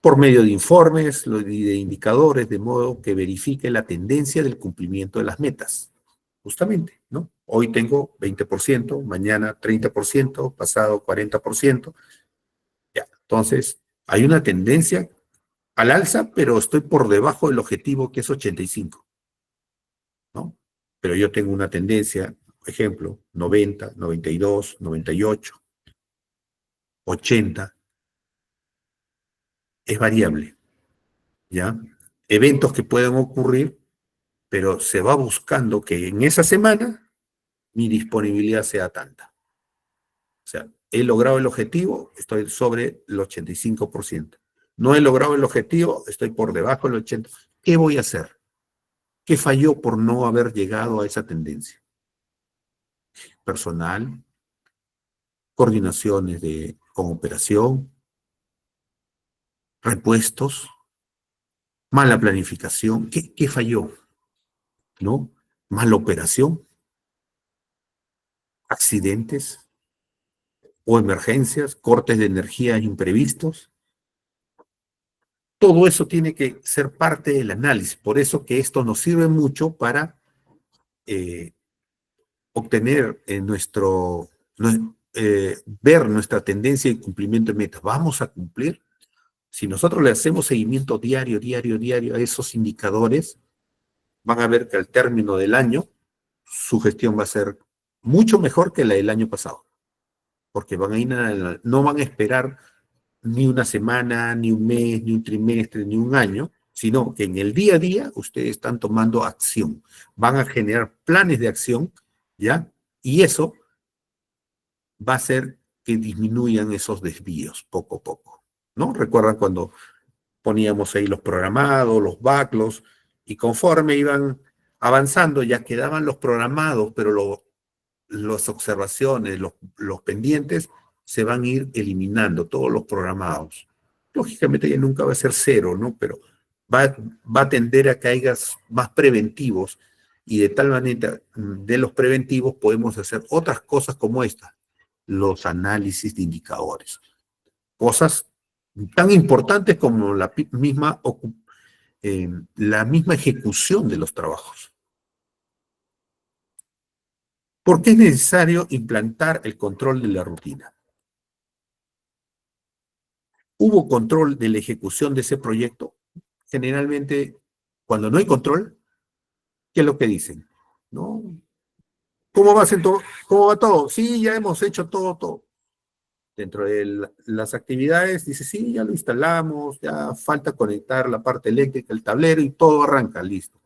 Por medio de informes y de indicadores, de modo que verifique la tendencia del cumplimiento de las metas. Justamente, ¿no? Hoy tengo 20%, mañana 30%, pasado 40%. Ya, entonces, hay una tendencia al alza, pero estoy por debajo del objetivo que es 85, ¿no? Pero yo tengo una tendencia, por ejemplo, 90, 92, 98, 80, es variable, ¿ya? Eventos que pueden ocurrir, pero se va buscando que en esa semana mi disponibilidad sea tanta. O sea, he logrado el objetivo, estoy sobre el 85%. No he logrado el objetivo, estoy por debajo del 80%. ¿Qué voy a hacer? ¿Qué falló por no haber llegado a esa tendencia? Personal, coordinaciones con operación, repuestos, mala planificación. ¿Qué falló? ¿No? Mala operación, accidentes o emergencias, cortes de energía imprevistos. Todo eso tiene que ser parte del análisis. Por eso que esto nos sirve mucho para eh, obtener ver nuestra tendencia y cumplimiento de metas. ¿Vamos a cumplir? Si nosotros le hacemos seguimiento diario a esos indicadores, van a ver que al término del año, su gestión va a ser mucho mejor que la del año pasado. Porque no van a esperar ni una semana, ni un mes, ni un trimestre, ni un año, sino que en el día a día ustedes están tomando acción. Van a generar planes de acción, ¿ya? Y eso va a hacer que disminuyan esos desvíos poco a poco, ¿no? ¿Recuerdan cuando poníamos ahí los programados, los backlogs, y conforme iban avanzando ya quedaban los programados, pero las observaciones, los pendientes, se van a ir eliminando, todos los programados. Lógicamente ya nunca va a ser cero, ¿no? Pero va a tender a que haya más preventivos, y de tal manera, de los preventivos podemos hacer otras cosas como esta, los análisis de indicadores. Cosas tan importantes como la misma ejecución de los trabajos. ¿Por qué es necesario implantar el control de la rutina? ¿Hubo control de la ejecución de ese proyecto? Generalmente, cuando no hay control, ¿qué es lo que dicen? ¿No? ¿Cómo va, ¿Cómo va todo? Sí, ya hemos hecho todo. Dentro de las actividades, dice, sí, ya lo instalamos, ya falta conectar la parte eléctrica, el tablero, y todo arranca, listo.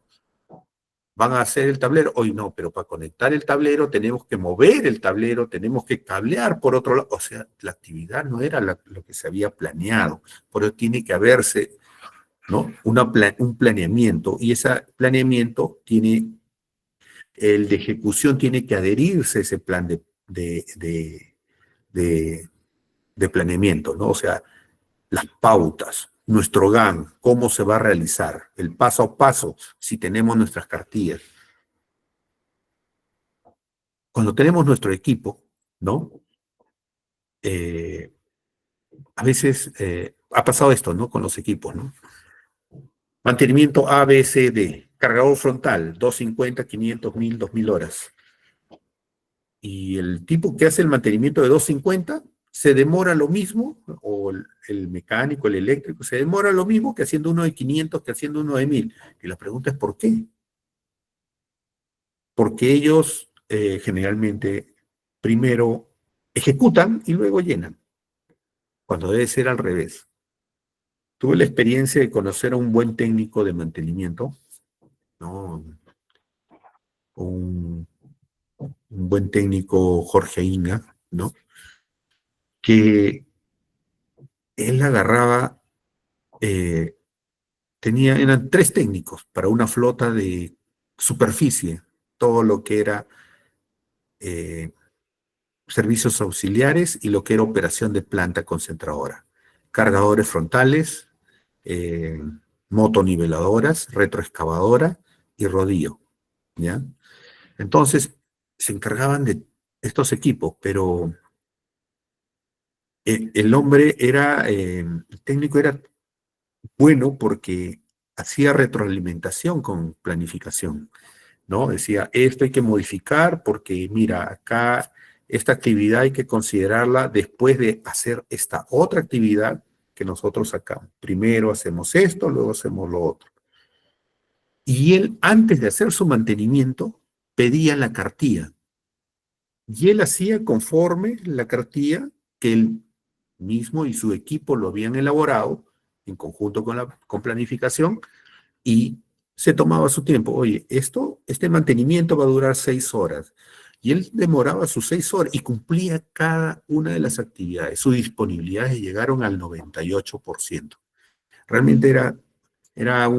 Van a hacer el tablero, hoy no, pero para conectar el tablero tenemos que mover el tablero, tenemos que cablear por otro lado. O sea, la actividad no era lo que se había planeado, por eso tiene que haberse, ¿no? Un planeamiento, y ese planeamiento el de ejecución tiene que adherirse a ese plan de planeamiento, ¿no? O sea, las pautas, nuestro GAN, cómo se va a realizar, el paso a paso, si tenemos nuestras cartillas. Cuando tenemos nuestro equipo, ¿no? A veces ha pasado esto, ¿no? Con los equipos, ¿no? Mantenimiento A, B, C, D. Cargador frontal, 250, 500, 1000, 2000 horas. Y el tipo que hace el mantenimiento de 250 se demora lo mismo, o el mecánico, el eléctrico, se demora lo mismo que haciendo uno de 500, que haciendo uno de 1000. Y la pregunta es ¿por qué? Porque ellos generalmente primero ejecutan y luego llenan, cuando debe ser al revés. Tuve la experiencia de conocer a un buen técnico de mantenimiento, ¿no? Un buen técnico, Jorge Inga, ¿no? Que él agarraba eh, eran 3 técnicos para una flota de superficie, todo lo que era eh, servicios auxiliares y lo que era operación de planta concentradora. Cargadores frontales, eh, motoniveladoras, retroexcavadora y rodillo, ¿ya? Entonces, se encargaban de estos equipos, pero el hombre era, el técnico era bueno porque hacía retroalimentación con planificación, ¿no? Decía, esto hay que modificar porque, mira, acá esta actividad hay que considerarla después de hacer esta otra actividad que nosotros sacamos. Primero hacemos esto, luego hacemos lo otro. Y él, antes de hacer su mantenimiento, pedía la cartilla. Y él hacía conforme la cartilla que él mismo y su equipo lo habían elaborado en conjunto con planificación y se tomaba su tiempo. Oye, este mantenimiento va a durar 6 horas. Y él demoraba sus 6 horas y cumplía cada una de las actividades. Sus disponibilidades llegaron al 98%. Realmente era era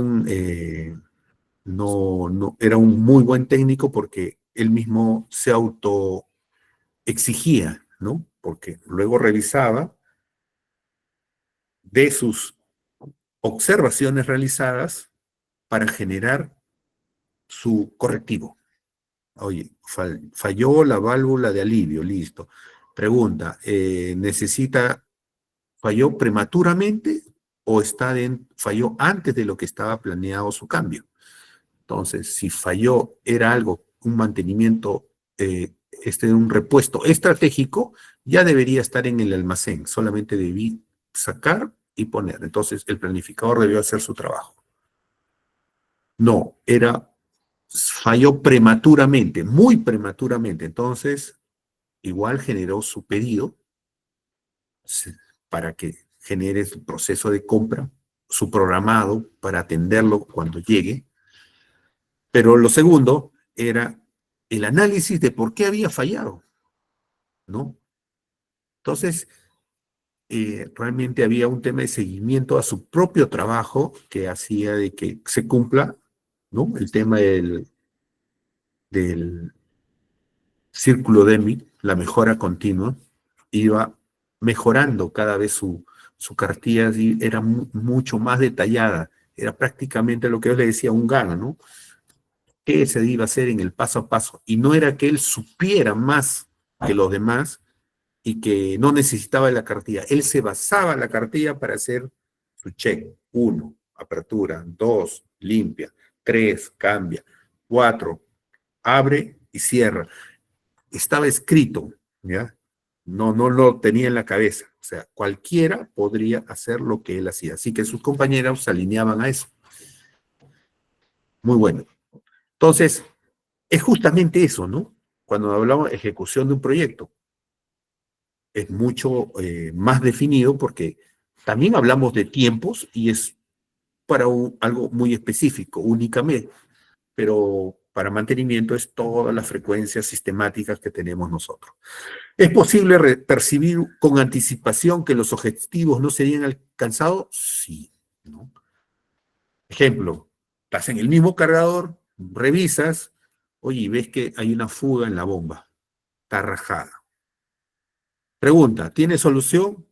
un muy buen técnico porque él mismo se auto exigía, ¿no? Porque luego revisaba de sus observaciones realizadas para generar su correctivo. Oye, falló la válvula de alivio, listo. Pregunta, ¿falló prematuramente o falló antes de lo que estaba planeado su cambio? Entonces, si falló, era un mantenimiento, un repuesto estratégico, ya debería estar en el almacén. Solamente debí sacar y poner. Entonces, el planificador debió hacer su trabajo. No, falló prematuramente, muy prematuramente. Entonces, igual generó su pedido para que genere su proceso de compra, su programado para atenderlo cuando llegue. Pero lo segundo era el análisis de por qué había fallado, ¿no? Entonces, realmente había un tema de seguimiento a su propio trabajo que hacía de que se cumpla, ¿no? El tema del círculo DEMI, la mejora continua, iba mejorando cada vez su cartilla y era mucho más detallada. Era prácticamente lo que yo le decía, un GAN, ¿no? Qué se iba a hacer en el paso a paso. Y no era que él supiera más que los demás y que no necesitaba de la cartilla. Él se basaba en la cartilla para hacer su check. 1, apertura. 2, limpia. 3, cambia. 4, abre y cierra. Estaba escrito, ¿ya? No lo tenía en la cabeza. O sea, cualquiera podría hacer lo que él hacía. Así que sus compañeros se alineaban a eso. Muy bueno. Entonces, es justamente eso, ¿no? Cuando hablamos de ejecución de un proyecto, es mucho más definido porque también hablamos de tiempos y es para algo muy específico, únicamente, pero para mantenimiento es todas las frecuencias sistemáticas que tenemos nosotros. ¿Es posible percibir con anticipación que los objetivos no serían alcanzados? Sí, ¿no? Ejemplo, estás en el mismo cargador, revisas, oye, y ves que hay una fuga en la bomba, está rajada. Pregunta, ¿tiene solución?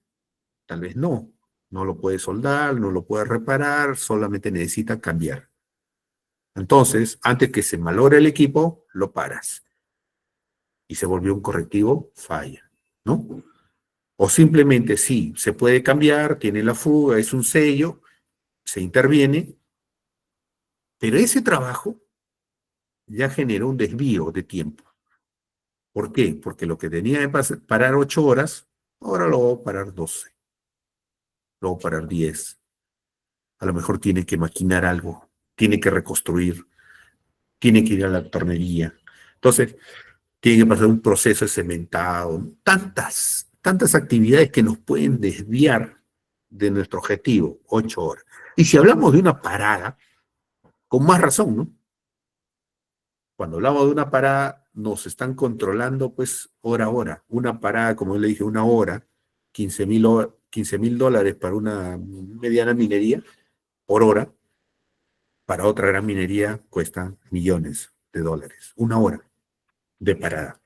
Tal vez no. No lo puede soldar, no lo puede reparar, solamente necesita cambiar. Entonces, antes que se malore el equipo, lo paras. Y se volvió un correctivo, falla, ¿no? O simplemente sí, se puede cambiar, tiene la fuga, es un sello, se interviene, pero ese trabajo ya generó un desvío de tiempo. ¿Por qué? Porque lo que tenía que parar 8 horas, ahora lo voy a parar 12, lo voy a parar 10. A lo mejor tiene que maquinar algo, tiene que reconstruir, tiene que ir a la tornería. Entonces, tiene que pasar un proceso de cementado, tantas actividades que nos pueden desviar de nuestro objetivo, 8 horas. Y si hablamos de una parada, con más razón, ¿no? Cuando hablamos de una parada, nos están controlando, pues, hora a hora. Una parada, como le dije, 1 hora, 15.000 $15,000 para una mediana minería por hora, para otra gran minería cuesta millones de dólares, una hora de parada.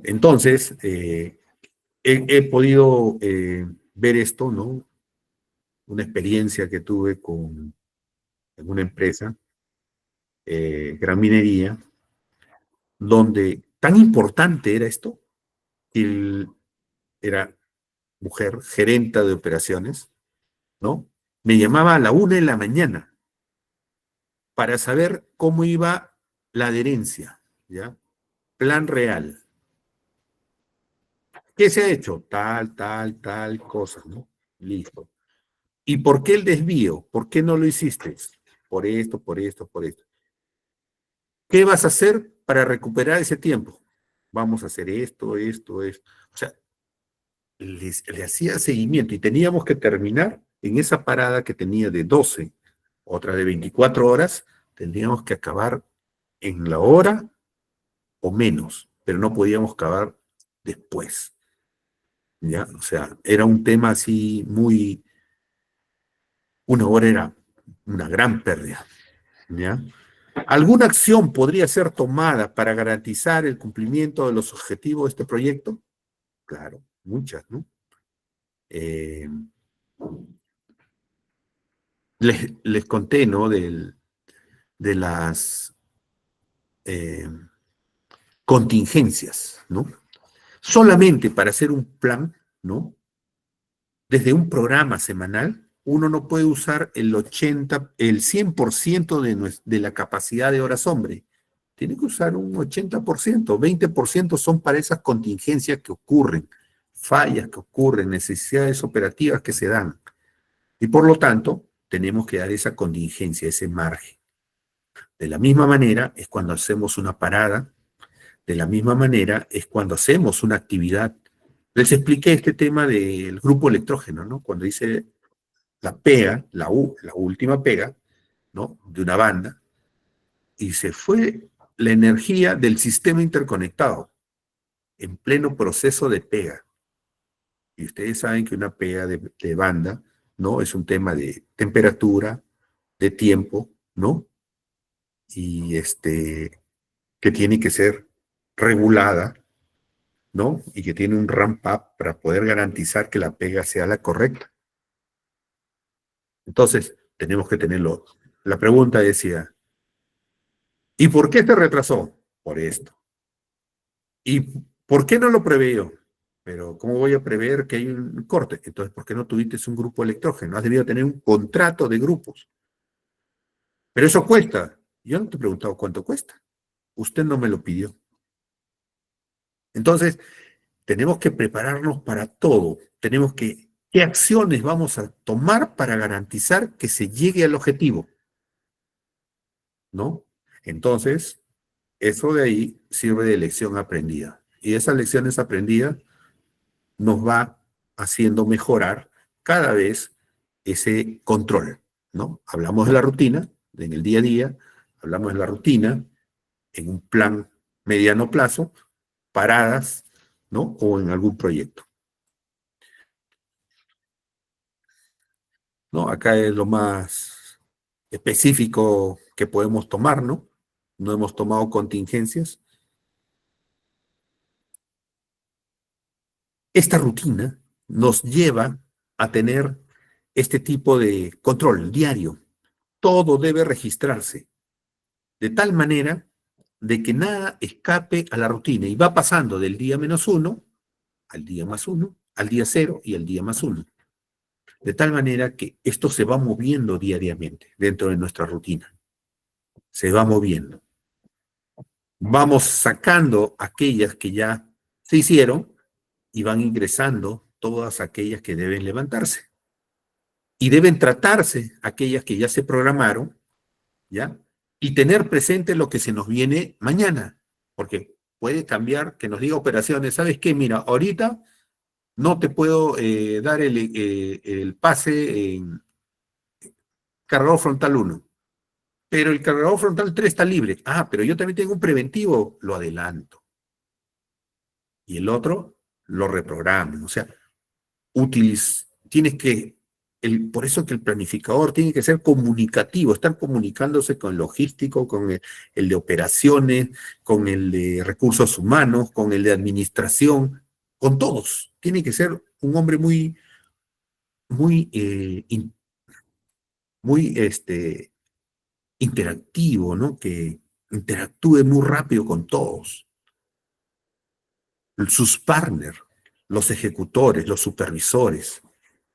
Entonces, he podido ver esto, ¿no? Una experiencia que tuve en una empresa, gran minería, donde tan importante era esto, que era mujer, gerenta de operaciones, ¿no? Me llamaba a la 1 de la mañana para saber cómo iba la adherencia, ¿ya? Plan real. ¿Qué se ha hecho? Tal cosa, ¿no? Listo. ¿Y por qué el desvío? ¿Por qué no lo hiciste? Por esto, por esto, por esto. ¿Qué vas a hacer para recuperar ese tiempo? Vamos a hacer esto, esto, esto. O sea, le hacía seguimiento y teníamos que terminar en esa parada que tenía de 12, otra de 24 horas, tendríamos que acabar en la hora o menos, pero no podíamos acabar después, ¿ya? O sea, era un tema así muy, una hora era una gran pérdida, ¿ya? ¿Alguna acción podría ser tomada para garantizar el cumplimiento de los objetivos de este proyecto? Claro, muchas, ¿no? Eh, les conté, ¿no? De las eh, contingencias, ¿no? Solamente para hacer un plan, ¿no? Desde un programa semanal, uno no puede usar el 100% de la capacidad de horas hombre. Tiene que usar un 80%, 20% son para esas contingencias que ocurren, fallas que ocurren, necesidades operativas que se dan. Y por lo tanto, tenemos que dar esa contingencia, ese margen. De la misma manera es cuando hacemos una parada, de la misma manera es cuando hacemos una actividad. Les expliqué este tema del grupo electrógeno, ¿no? Cuando hice la pega, la última pega, ¿no? De una banda, y se fue la energía del sistema interconectado en pleno proceso de pega. Y ustedes saben que una pega de banda, ¿no? Es un tema de temperatura, de tiempo, ¿no? Y que tiene que ser regulada, ¿no? Y que tiene un ramp up para poder garantizar que la pega sea la correcta. Entonces, tenemos que tenerlo. La pregunta decía, ¿y por qué se retrasó? Por esto. ¿Y por qué no lo preveyó? Pero ¿cómo voy a prever que hay un corte? Entonces, ¿por qué no tuviste un grupo electrógeno? Has debido tener un contrato de grupos. Pero eso cuesta. Yo no te he preguntado cuánto cuesta. Usted no me lo pidió. Entonces, tenemos que prepararnos para todo. ¿qué acciones vamos a tomar para garantizar que se llegue al objetivo? ¿No? Entonces, eso de ahí sirve de lección aprendida. Y esas lecciones aprendidas nos va haciendo mejorar cada vez ese control, ¿no? Hablamos de la rutina en el día a día, hablamos de la rutina en un plan mediano plazo, paradas, ¿no? O en algún proyecto. ¿No? Acá es lo más específico que podemos tomar, ¿no? No hemos tomado contingencias. Esta rutina nos lleva a tener este tipo de control diario. Todo debe registrarse, de tal manera de que nada escape a la rutina y va pasando del día -1 al día +1, al día 0 y al día +1. De tal manera que esto se va moviendo diariamente dentro de nuestra rutina. Se va moviendo. Vamos sacando aquellas que ya se hicieron y van ingresando todas aquellas que deben levantarse. Y deben tratarse aquellas que ya se programaron, ¿ya? Y tener presente lo que se nos viene mañana, porque puede cambiar, que nos diga operaciones, ¿sabes qué? Mira, ahorita no te puedo dar el pase en cargador frontal 1, pero el cargador frontal 3 está libre. Ah, pero yo también tengo un preventivo, lo adelanto. Y el otro lo reprogramo. O sea, tienes que, por eso que el planificador tiene que ser comunicativo, estar comunicándose con el logístico, con el de operaciones, con el de recursos humanos, con el de administración, con todos. Tiene que ser un hombre muy, muy, muy interactivo, ¿no? Que interactúe muy rápido con todos. Sus partners, los ejecutores, los supervisores,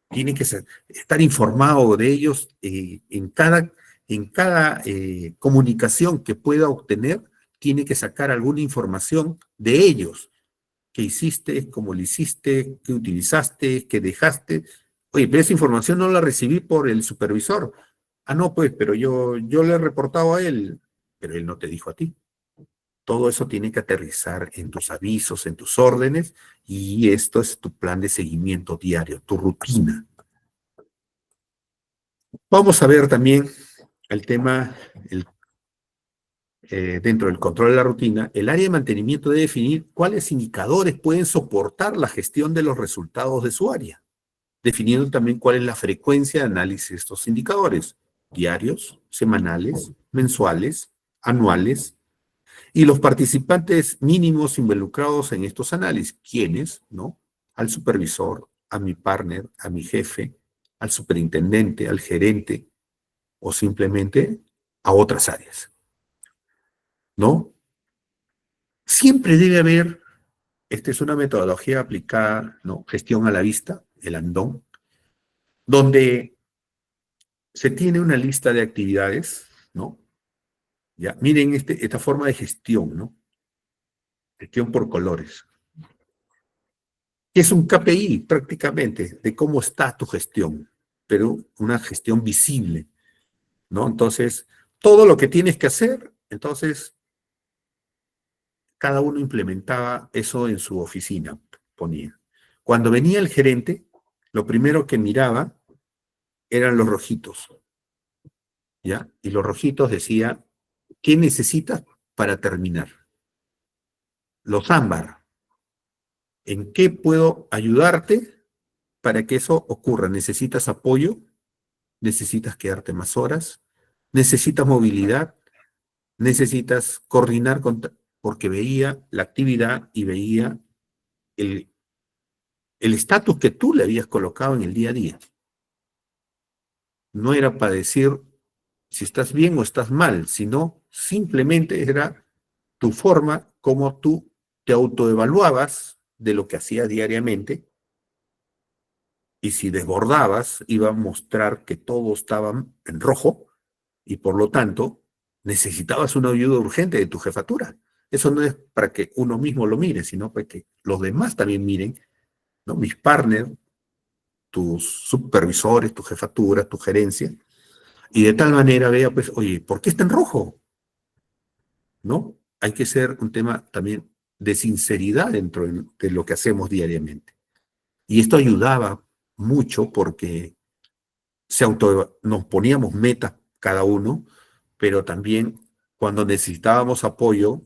tiene que estar informado de ellos en cada comunicación que pueda obtener, tiene que sacar alguna información de ellos. ¿Qué hiciste? ¿Cómo lo hiciste? ¿Qué utilizaste? ¿Qué dejaste? Oye, pero esa información no la recibí por el supervisor. Ah, no, pues, pero yo le he reportado a él, pero él no te dijo a ti. Todo eso tiene que aterrizar en tus avisos, en tus órdenes, y esto es tu plan de seguimiento diario, tu rutina. Vamos a ver también el tema, dentro del control de la rutina, el área de mantenimiento debe definir cuáles indicadores pueden soportar la gestión de los resultados de su área, definiendo también cuál es la frecuencia de análisis de estos indicadores, diarios, semanales, mensuales, anuales, y los participantes mínimos involucrados en estos análisis. ¿Quiénes? ¿No? Al supervisor, a mi partner, a mi jefe, al superintendente, al gerente, o simplemente a otras áreas, ¿no? Siempre debe haber, esta es una metodología aplicada, ¿no? Gestión a la vista, el andón, donde se tiene una lista de actividades, ¿no? Ya, miren esta forma de gestión, ¿no? Gestión por colores. Es un KPI prácticamente de cómo está tu gestión, pero una gestión visible, ¿no? Entonces, todo lo que tienes que hacer, entonces, cada uno implementaba eso en su oficina, ponía. Cuando venía el gerente, lo primero que miraba eran los rojitos, ¿ya? Y los rojitos decía, ¿qué necesitas para terminar? Los ámbar, ¿en qué puedo ayudarte para que eso ocurra? ¿Necesitas apoyo? ¿Necesitas quedarte más horas? ¿Necesitas movilidad? ¿Necesitas coordinar porque veía la actividad y veía el estatus que tú le habías colocado en el día a día? No era para decir si estás bien o estás mal, sino simplemente era tu forma como tú te autoevaluabas de lo que hacías diariamente, y si desbordabas iba a mostrar que todo estaba en rojo y por lo tanto necesitabas una ayuda urgente de tu jefatura. Eso no es para que uno mismo lo mire, sino para que los demás también miren, ¿no? Mis partners, tus supervisores, tu jefatura, tu gerencia, y de tal manera vea, pues, oye, ¿por qué está en rojo? ¿No? Hay que ser un tema también de sinceridad dentro de lo que hacemos diariamente. Y esto ayudaba mucho porque nos poníamos metas cada uno, pero también cuando necesitábamos apoyo,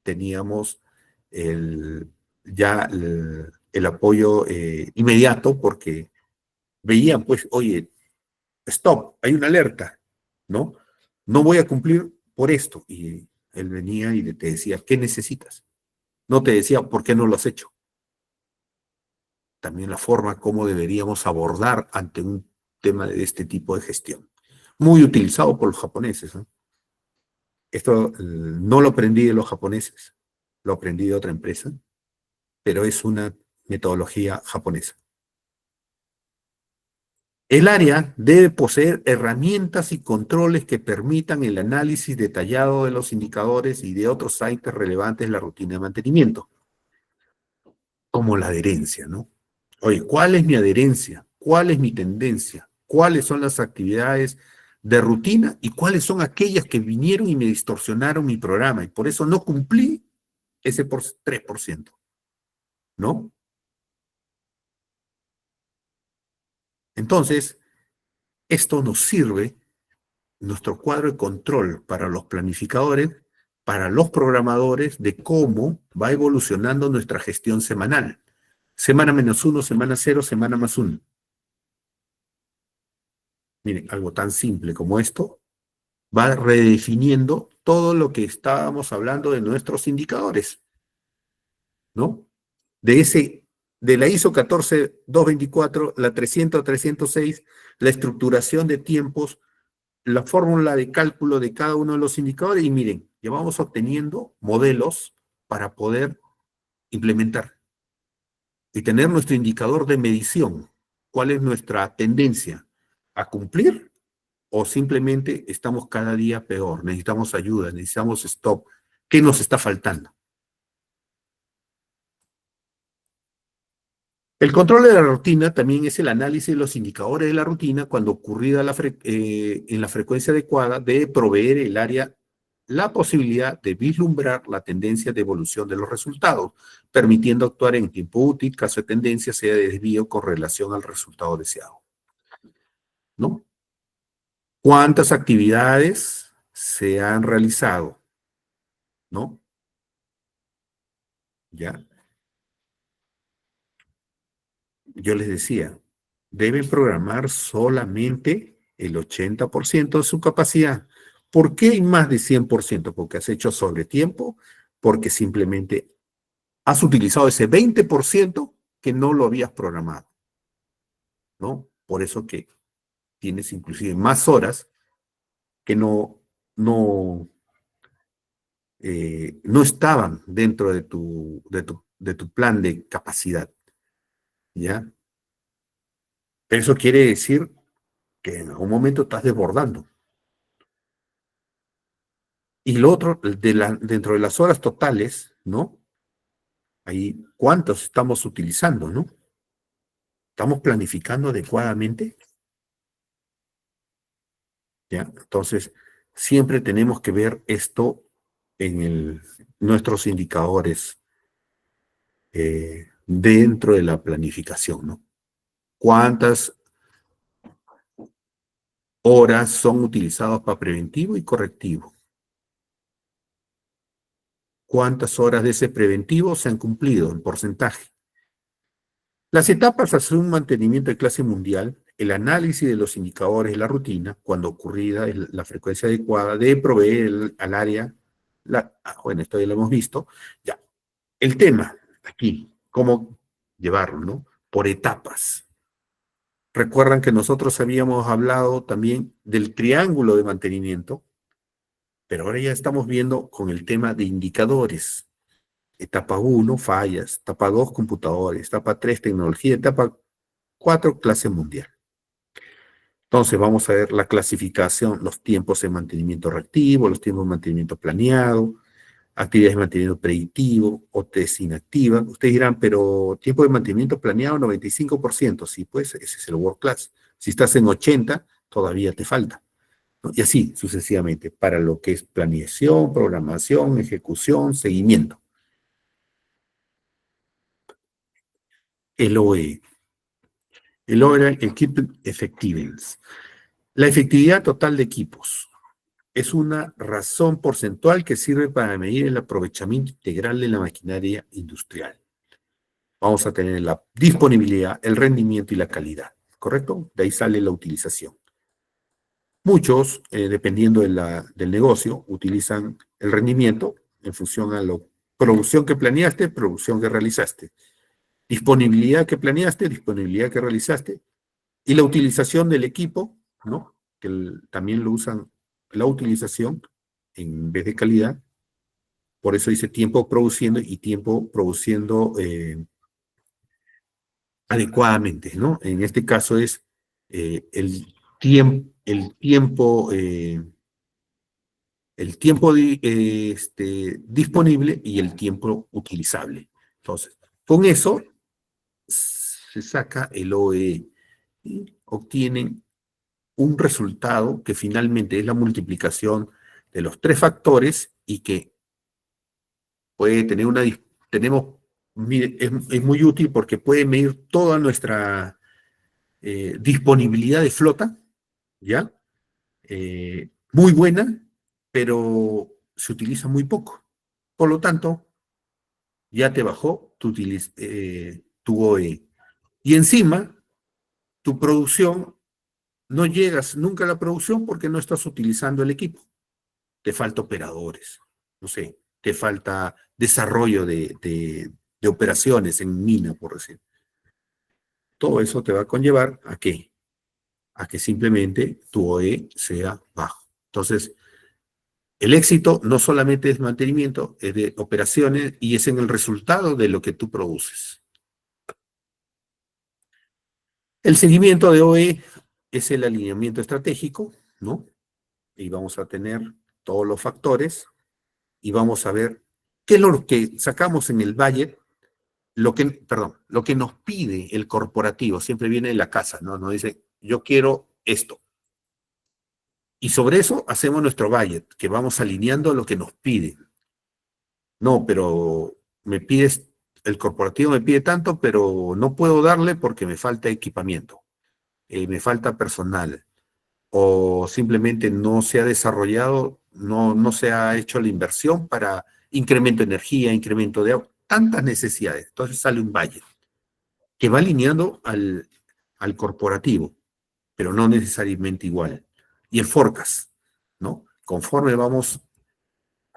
teníamos ya el apoyo inmediato porque veían, pues, oye, stop, hay una alerta, ¿no? No voy a cumplir por esto. Y él venía y te decía, ¿qué necesitas? No te decía, ¿por qué no lo has hecho? También la forma como deberíamos abordar ante un tema de este tipo de gestión. Muy utilizado por los japoneses, ¿no? Esto no lo aprendí de los japoneses, lo aprendí de otra empresa, pero es una metodología japonesa. El área debe poseer herramientas y controles que permitan el análisis detallado de los indicadores y de otros ítems relevantes de la rutina de mantenimiento, como la adherencia, ¿no? Oye, ¿cuál es mi adherencia? ¿Cuál es mi tendencia? ¿Cuáles son las actividades de rutina y cuáles son aquellas que vinieron y me distorsionaron mi programa? Y por eso no cumplí ese 3%, ¿no? Entonces, esto nos sirve, nuestro cuadro de control para los planificadores, para los programadores, de cómo va evolucionando nuestra gestión semanal. Semana menos 1, semana 0, semana más 1. Miren, algo tan simple como esto va redefiniendo todo lo que estábamos hablando de nuestros indicadores, ¿no? De ese, de la ISO 14224, la 300-306, la estructuración de tiempos, la fórmula de cálculo de cada uno de los indicadores, y miren, ya vamos obteniendo modelos para poder implementar y tener nuestro indicador de medición. ¿Cuál es nuestra tendencia? ¿A cumplir? ¿O simplemente estamos cada día peor? Necesitamos ayuda, necesitamos stop. ¿Qué nos está faltando? El control de la rutina también es el análisis de los indicadores de la rutina cuando ocurrida en la frecuencia adecuada de proveer el área la posibilidad de vislumbrar la tendencia de evolución de los resultados, permitiendo actuar en tiempo útil caso de tendencia sea de desvío con relación al resultado deseado. ¿No? ¿Cuántas actividades se han realizado? ¿No? ¿Ya? Yo les decía, deben programar solamente el 80% de su capacidad. ¿Por qué más de 100%? Porque has hecho sobre tiempo, porque simplemente has utilizado ese 20% que no lo habías programado, ¿no? Por eso que tienes inclusive más horas que no estaban dentro de tu plan de capacidad, ¿ya? Eso quiere decir que en algún momento estás desbordando. Y lo otro, dentro de las horas totales, ¿no? Ahí, ¿cuántos estamos utilizando, no? ¿Estamos planificando adecuadamente? ¿Ya? Entonces, siempre tenemos que ver esto en nuestros indicadores dentro de la planificación, ¿no? ¿Cuántas horas son utilizadas para preventivo y correctivo? ¿Cuántas horas de ese preventivo se han cumplido en porcentaje? Las etapas a un mantenimiento de clase mundial, el análisis de los indicadores de la rutina, cuando ocurrida la frecuencia adecuada, de proveer al área, bueno, esto ya lo hemos visto, ya. El tema aquí, cómo llevarlo, ¿no? Por etapas. Recuerdan que nosotros habíamos hablado también del triángulo de mantenimiento, pero ahora ya estamos viendo con el tema de indicadores. Etapa 1, fallas. Etapa 2, computadores. Etapa 3, tecnología. Etapa 4, clase mundial. Entonces vamos a ver la clasificación, los tiempos de mantenimiento reactivo, los tiempos de mantenimiento planeado, actividades de mantenimiento predictivo, OTS inactiva. Ustedes dirán, pero tiempo de mantenimiento planeado 95%. Sí, pues ese es el world class. Si estás en 80, todavía te falta, ¿no? Y así sucesivamente, para lo que es planeación, programación, ejecución, seguimiento. El OE. El Overall Equipment Effectiveness. La efectividad total de equipos es una razón porcentual que sirve para medir el aprovechamiento integral de la maquinaria industrial. Vamos a tener la disponibilidad, el rendimiento y la calidad, ¿correcto? De ahí sale la utilización. Muchos, dependiendo del negocio, utilizan el rendimiento en función a la producción que planeaste, producción que realizaste. Disponibilidad que planeaste, disponibilidad que realizaste. Y la utilización del equipo, ¿no? Que también lo usan, la utilización en vez de calidad. Por eso dice tiempo produciendo y tiempo produciendo adecuadamente, ¿no? En este caso es el tiempo disponible y el tiempo utilizable. Entonces, con eso se saca el OE y obtienen un resultado que finalmente es la multiplicación de los tres factores y que puede tener es muy útil porque puede medir toda nuestra disponibilidad de flota, ¿ya? Muy buena, pero se utiliza muy poco. Por lo tanto, ya te bajó tu tu OE. Y encima, tu producción, no llegas nunca a la producción porque no estás utilizando el equipo. Te falta operadores, no sé, te falta desarrollo de operaciones en mina, por decir. Todo eso te va a conllevar ¿a qué? A que simplemente tu OE sea bajo. Entonces, el éxito no solamente es mantenimiento, es de operaciones y es en el resultado de lo que tú produces. El seguimiento de OE es el alineamiento estratégico, ¿no? Y vamos a tener todos los factores y vamos a ver qué es lo que sacamos en el budget, lo que nos pide el corporativo, siempre viene de la casa, ¿no? Nos dice, yo quiero esto. Y sobre eso hacemos nuestro budget, que vamos alineando a lo que nos pide. No, pero el corporativo me pide tanto, pero no puedo darle porque me falta equipamiento, me falta personal, o simplemente no se ha desarrollado, no se ha hecho la inversión para incremento de energía, incremento de agua, tantas necesidades. Entonces sale un budget que va alineando al corporativo, pero no necesariamente igual. Y el forecast, ¿no? Conforme vamos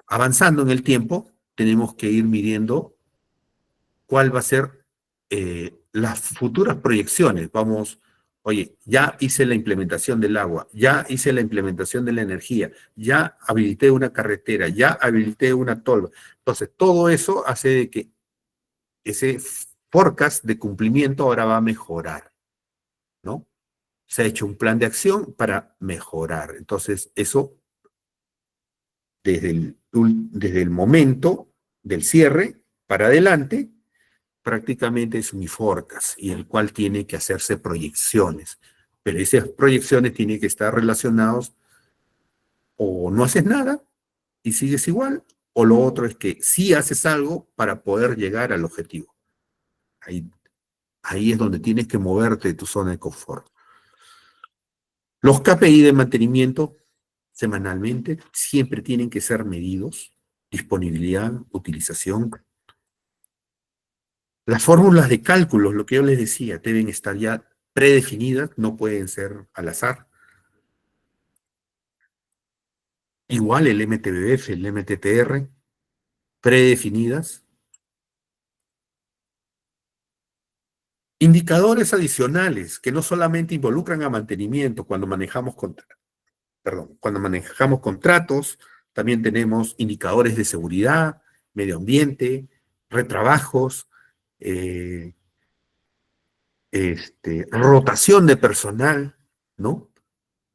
avanzando en el tiempo, tenemos que ir midiendo cuál va a ser las futuras proyecciones. Vamos, oye, ya hice la implementación del agua, ya hice la implementación de la energía, ya habilité una carretera, ya habilité una tolva. Entonces, todo eso hace de que ese forecast de cumplimiento ahora va a mejorar, ¿no? Se ha hecho un plan de acción para mejorar. Entonces, eso desde el momento del cierre para adelante, prácticamente es un forecast y el cual tiene que hacerse proyecciones. Pero esas proyecciones tienen que estar relacionadas o no haces nada y sigues igual, o lo otro es que sí haces algo para poder llegar al objetivo. Ahí es donde tienes que moverte de tu zona de confort. Los KPI de mantenimiento semanalmente siempre tienen que ser medidos, disponibilidad, utilización. Las fórmulas de cálculo, lo que yo les decía, deben estar ya predefinidas, no pueden ser al azar. Igual el MTBF, el MTTR, predefinidas. Indicadores adicionales que no solamente involucran a mantenimiento cuando manejamos contratos, también tenemos indicadores de seguridad, medio ambiente, retrabajos, rotación de personal, ¿no?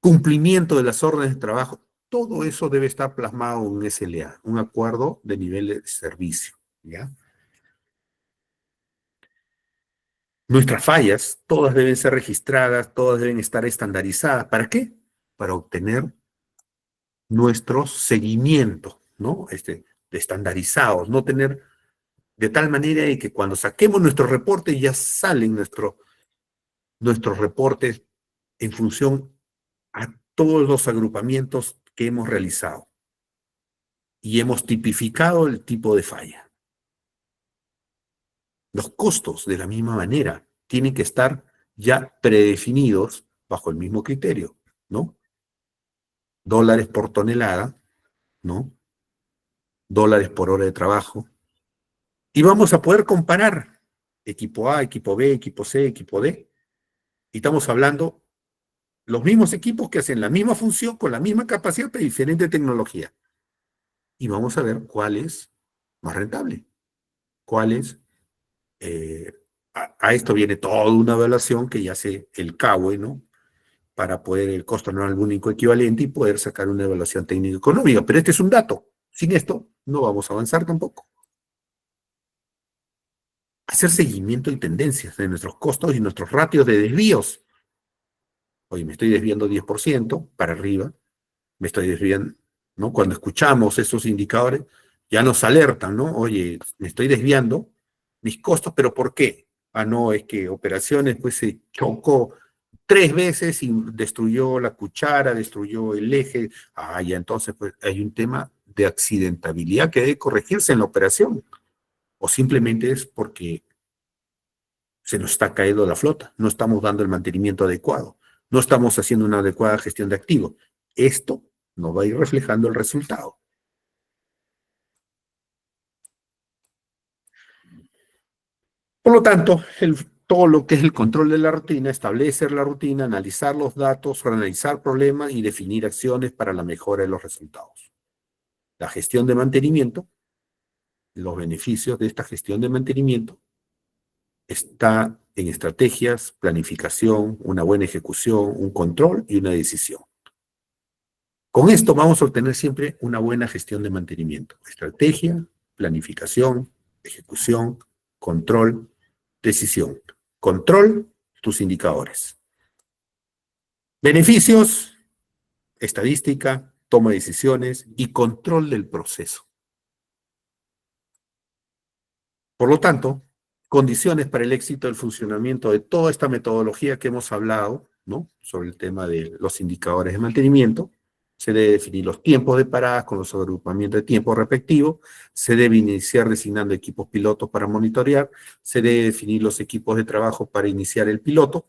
Cumplimiento de las órdenes de trabajo. Todo eso debe estar plasmado en un SLA, un acuerdo de nivel de servicio, ¿ya? Nuestras fallas, todas deben ser registradas, todas deben estar estandarizadas. ¿Para qué? Para obtener nuestro seguimiento, ¿no? Estandarizados, no tener de tal manera de que cuando saquemos nuestros reportes ya salen nuestros reportes en función a todos los agrupamientos que hemos realizado y hemos tipificado el tipo de falla. Los costos, de la misma manera, tienen que estar ya predefinidos bajo el mismo criterio, ¿no? Dólares por tonelada, ¿no? Dólares por hora de trabajo. Y vamos a poder comparar equipo A, equipo B, equipo C, equipo D. Y estamos hablando los mismos equipos que hacen la misma función con la misma capacidad pero diferente tecnología. Y vamos a ver cuál es más rentable, cuál es a esto viene toda una evaluación que ya hace el CAUE, ¿no? Para poder el costo anual único equivalente y poder sacar una evaluación técnico-económica. Pero este es un dato. Sin esto no vamos a avanzar tampoco. Hacer seguimiento y tendencias de nuestros costos y nuestros ratios de desvíos. Oye, me estoy desviando 10% para arriba, me estoy desviando, ¿no? Cuando escuchamos esos indicadores, ya nos alertan, ¿no? Oye, me estoy desviando mis costos, ¿pero por qué? Ah, no, es que operaciones, pues se chocó 3 veces y destruyó la cuchara, destruyó el eje. Ah, ya entonces, pues hay un tema de accidentabilidad que debe corregirse en la operación. O simplemente es porque se nos está cayendo la flota, no estamos dando el mantenimiento adecuado, no estamos haciendo una adecuada gestión de activos. Esto nos va a ir reflejando el resultado. Por lo tanto, todo lo que es el control de la rutina, establecer la rutina, analizar los datos, analizar problemas y definir acciones para la mejora de los resultados. La gestión de mantenimiento, los beneficios de esta gestión de mantenimiento está en estrategias, planificación, una buena ejecución, un control y una decisión. Con esto vamos a obtener siempre una buena gestión de mantenimiento. Estrategia, planificación, ejecución, control, decisión. Control, tus indicadores. Beneficios, estadística, toma de decisiones y control del proceso. Por lo tanto, condiciones para el éxito del funcionamiento de toda esta metodología que hemos hablado, ¿no? Sobre el tema de los indicadores de mantenimiento. Se debe definir los tiempos de paradas con los agrupamientos de tiempo respectivos, se debe iniciar designando equipos pilotos para monitorear, se debe definir los equipos de trabajo para iniciar el piloto,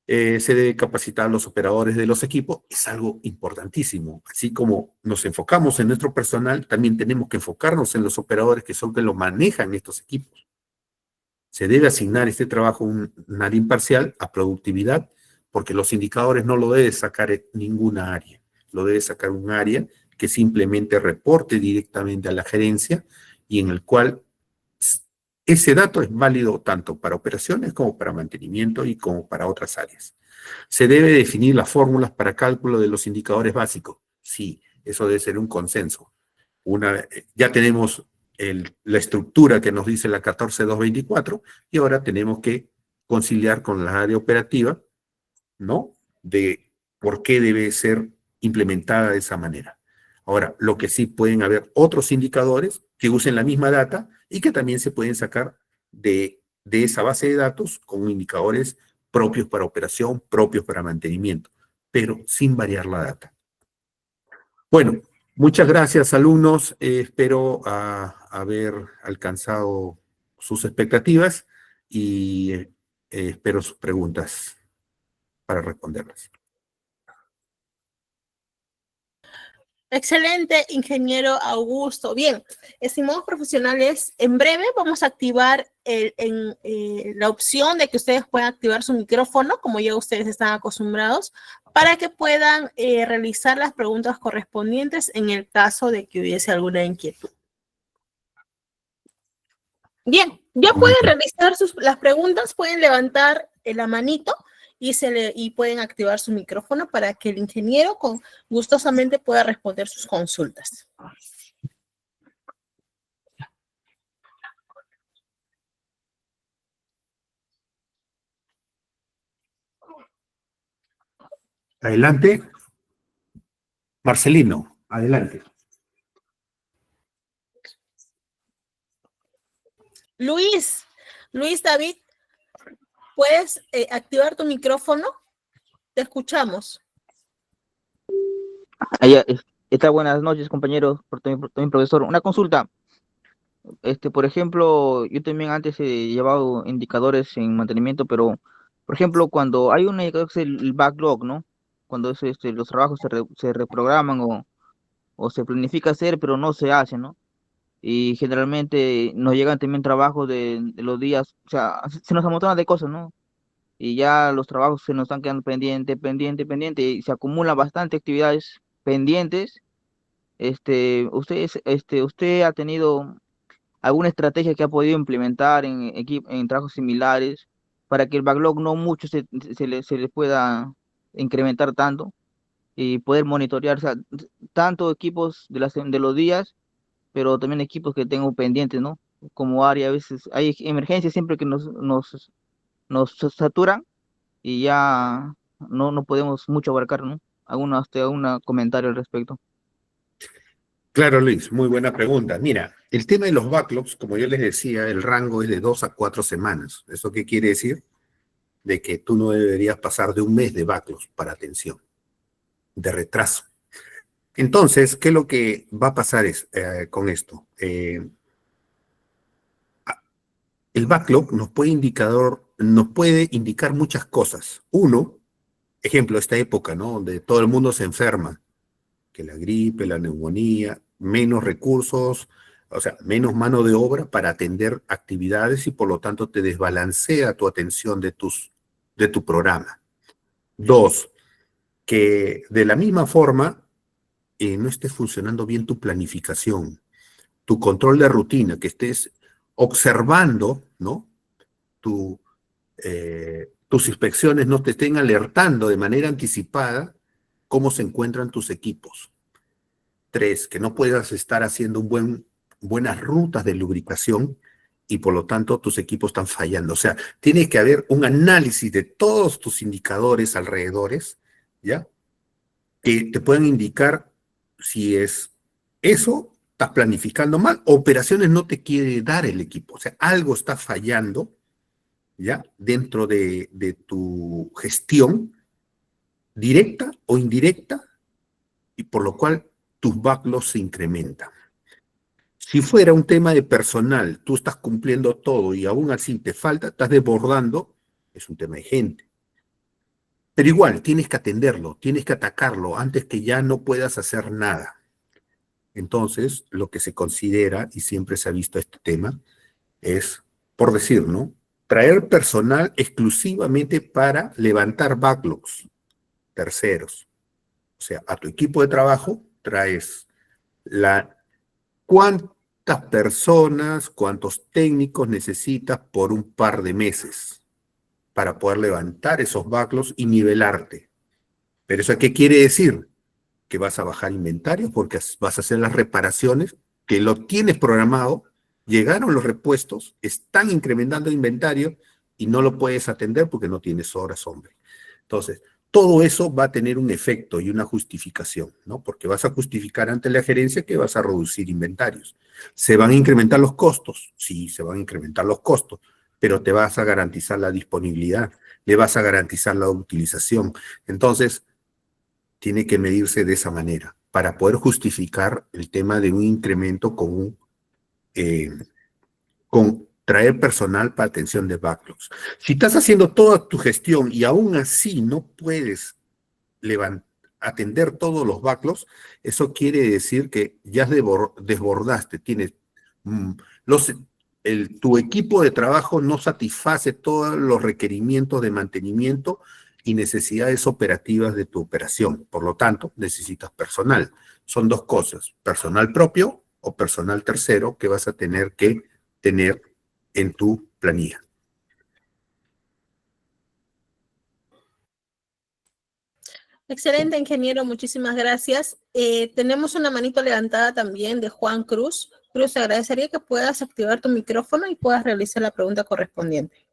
se debe capacitar a los operadores de los equipos, es algo importantísimo. Así como nos enfocamos en nuestro personal, también tenemos que enfocarnos en los operadores que son que lo manejan estos equipos. Se debe asignar este trabajo un área imparcial a productividad, porque los indicadores no lo debe sacar ninguna área, lo debe sacar un área que simplemente reporte directamente a la gerencia y en el cual ese dato es válido tanto para operaciones como para mantenimiento y como para otras áreas. Se debe definir las fórmulas para cálculo de los indicadores básicos. Sí, eso debe ser un consenso. Ya tenemos la estructura que nos dice la 14224 y ahora tenemos que conciliar con la área operativa, ¿no? De por qué debe ser implementada de esa manera. Ahora, lo que sí pueden haber otros indicadores que usen la misma data y que también se pueden sacar de esa base de datos con indicadores propios para operación, propios para mantenimiento, pero sin variar la data. Bueno, muchas gracias, alumnos. Espero haber alcanzado sus expectativas y espero sus preguntas para responderlas. Excelente, ingeniero Augusto. Bien, estimados profesionales, en breve vamos a activar la opción de que ustedes puedan activar su micrófono, como ya ustedes están acostumbrados, para que puedan realizar las preguntas correspondientes en el caso de que hubiese alguna inquietud. Bien, ya pueden realizar las preguntas, pueden levantar la manito y pueden activar su micrófono para que el ingeniero gustosamente pueda responder sus consultas. Adelante. Marcelino, adelante. Luis David, ¿puedes activar tu micrófono? Te escuchamos. Buenas noches, compañeros, por mi profesor. Una consulta. Por ejemplo, yo también antes he llevado indicadores en mantenimiento, pero, por ejemplo, cuando hay un indicador que es el backlog, ¿no? Cuando los trabajos se reprograman o se planifica hacer, pero no se hace, ¿no? Y generalmente nos llegan también trabajos de los días, o sea, se nos amontonan de cosas, ¿no? Y ya los trabajos se nos están quedando pendiente, y se acumulan bastante actividades pendientes. ¿Usted ha tenido alguna estrategia que ha podido implementar en trabajos similares para que el backlog no mucho se le pueda incrementar tanto y poder monitorear, o sea, tanto equipos de los días, pero también equipos que tengo pendientes, ¿no? Como área, a veces hay emergencias siempre que nos saturan y ya no podemos mucho abarcar, ¿no? ¿Algún comentario al respecto? Claro, Luis, muy buena pregunta. Mira, el tema de los backlogs, como yo les decía, el rango es de 2 a 4 semanas. ¿Eso qué quiere decir? De que tú no deberías pasar de un mes de backlogs para atención, de retraso. Entonces, ¿qué es lo que va a pasar con esto? el backlog nos puede indicar muchas cosas. Uno, ejemplo, esta época, ¿no? Donde todo el mundo se enferma, que la gripe, la neumonía, menos recursos, o sea, menos mano de obra para atender actividades y por lo tanto te desbalancea tu atención de tu programa. Dos, que de la misma forma no esté funcionando bien tu planificación, tu control de rutina, que estés observando, ¿no? Tus inspecciones no te estén alertando de manera anticipada cómo se encuentran tus equipos. Tres, que no puedas estar haciendo buenas rutas de lubricación y por lo tanto tus equipos están fallando. O sea, tiene que haber un análisis de todos tus indicadores alrededores, ¿ya? Que te puedan indicar si es eso, estás planificando mal, operaciones no te quiere dar el equipo. O sea, algo está fallando, ¿ya? Dentro de tu gestión, directa o indirecta, y por lo cual tus backlogs se incrementan. Si fuera un tema de personal, tú estás cumpliendo todo y aún así te falta, estás desbordando, es un tema de gente. Pero igual, tienes que atenderlo, tienes que atacarlo antes que ya no puedas hacer nada. Entonces, lo que se considera, y siempre se ha visto este tema, es, por decir, ¿no? Traer personal exclusivamente para levantar backlogs terceros. O sea, a tu equipo de trabajo traes cuántas personas, cuántos técnicos necesitas por un par de meses para poder levantar esos backlogs y nivelarte. ¿Pero eso qué quiere decir? Que vas a bajar inventarios porque vas a hacer las reparaciones, que lo tienes programado, llegaron los repuestos, están incrementando el inventario y no lo puedes atender porque no tienes horas, hombre. Entonces, todo eso va a tener un efecto y una justificación, ¿no? Porque vas a justificar ante la gerencia que vas a reducir inventarios. ¿Se van a incrementar los costos? Sí, se van a incrementar los costos, pero te vas a garantizar la disponibilidad, le vas a garantizar la utilización. Entonces, tiene que medirse de esa manera para poder justificar el tema de un incremento con traer personal para atención de backlogs. Si estás haciendo toda tu gestión y aún así no puedes atender todos los backlogs, eso quiere decir que ya desbordaste, tienes tu equipo de trabajo no satisface todos los requerimientos de mantenimiento y necesidades operativas de tu operación. Por lo tanto, necesitas personal. Son dos cosas, personal propio o personal tercero que vas a tener que tener en tu planilla. Excelente, ingeniero, muchísimas gracias. Tenemos una manito levantada también de Juan Cruz. Cruz, te agradecería que puedas activar tu micrófono y puedas realizar la pregunta correspondiente.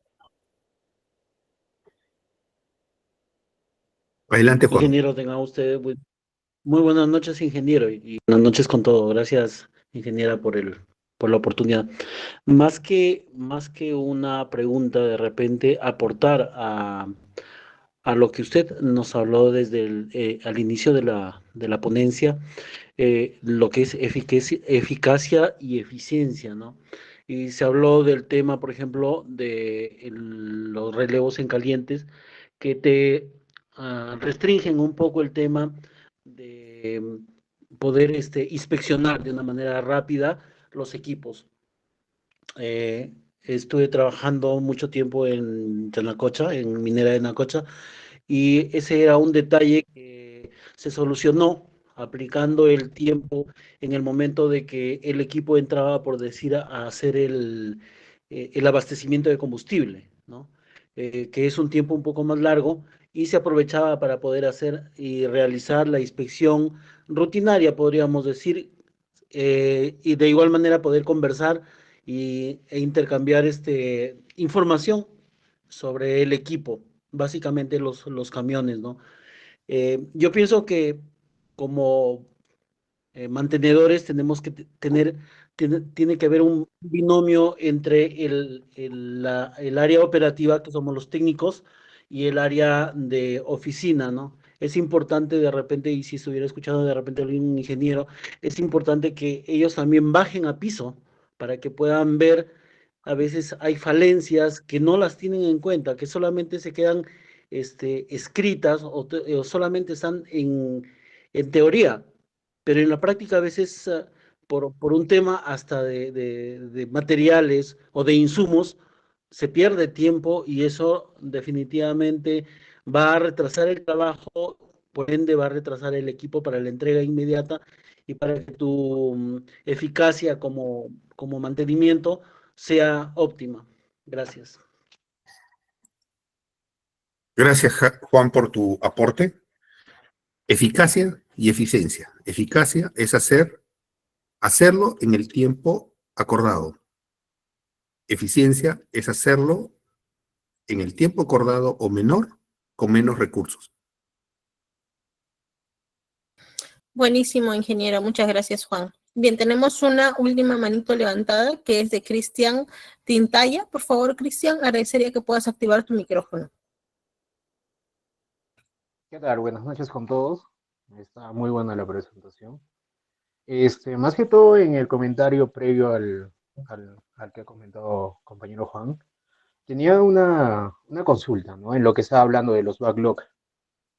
Adelante, Juan. Ingeniero, tenga usted muy buenas noches, ingeniero, y buenas noches con todo. Gracias, ingeniera, por la oportunidad. Más que una pregunta, de repente aportar a lo que usted nos habló desde al inicio de la ponencia, lo que es eficacia y eficiencia, ¿no? Y se habló del tema, por ejemplo, de los relevos en calientes que te restringen un poco el tema de poder inspeccionar de una manera rápida los equipos. Estuve trabajando mucho tiempo en Yanacocha, en Minera de Yanacocha, y ese era un detalle que se solucionó aplicando el tiempo en el momento de que el equipo entraba, por decir, a hacer el abastecimiento de combustible, ¿no? Que es un tiempo un poco más largo, y se aprovechaba para poder hacer y realizar la inspección rutinaria, podríamos decir, y de igual manera poder conversar e intercambiar información sobre el equipo, básicamente los camiones, ¿no? Yo pienso que como mantenedores tenemos que tiene que haber un binomio entre el área operativa, que somos los técnicos, y el área de oficina, ¿no? Es importante de repente, y si estuviera escuchando de repente algún ingeniero, es importante que ellos también bajen a piso para que puedan ver a veces hay falencias que no las tienen en cuenta, que solamente se quedan escritas o solamente están en teoría, pero en la práctica a veces por un tema hasta de materiales o de insumos se pierde tiempo y eso definitivamente va a retrasar el trabajo, por ende va a retrasar el equipo para la entrega inmediata y para que tu eficacia como mantenimiento sea óptima. Gracias. Gracias, Juan, por tu aporte. Eficacia y eficiencia. Eficacia es hacerlo en el tiempo acordado. Eficiencia es hacerlo en el tiempo acordado o menor, con menos recursos. Buenísimo, ingeniero. Muchas gracias, Juan. Bien, tenemos una última manito levantada que es de Cristian Tintaya. Por favor, Cristian, agradecería que puedas activar tu micrófono. ¿Qué tal? Buenas noches con todos. Está muy buena la presentación. Más que todo en el comentario previo al que ha comentado compañero Juan, tenía una consulta, ¿no? En lo que estaba hablando de los backlog.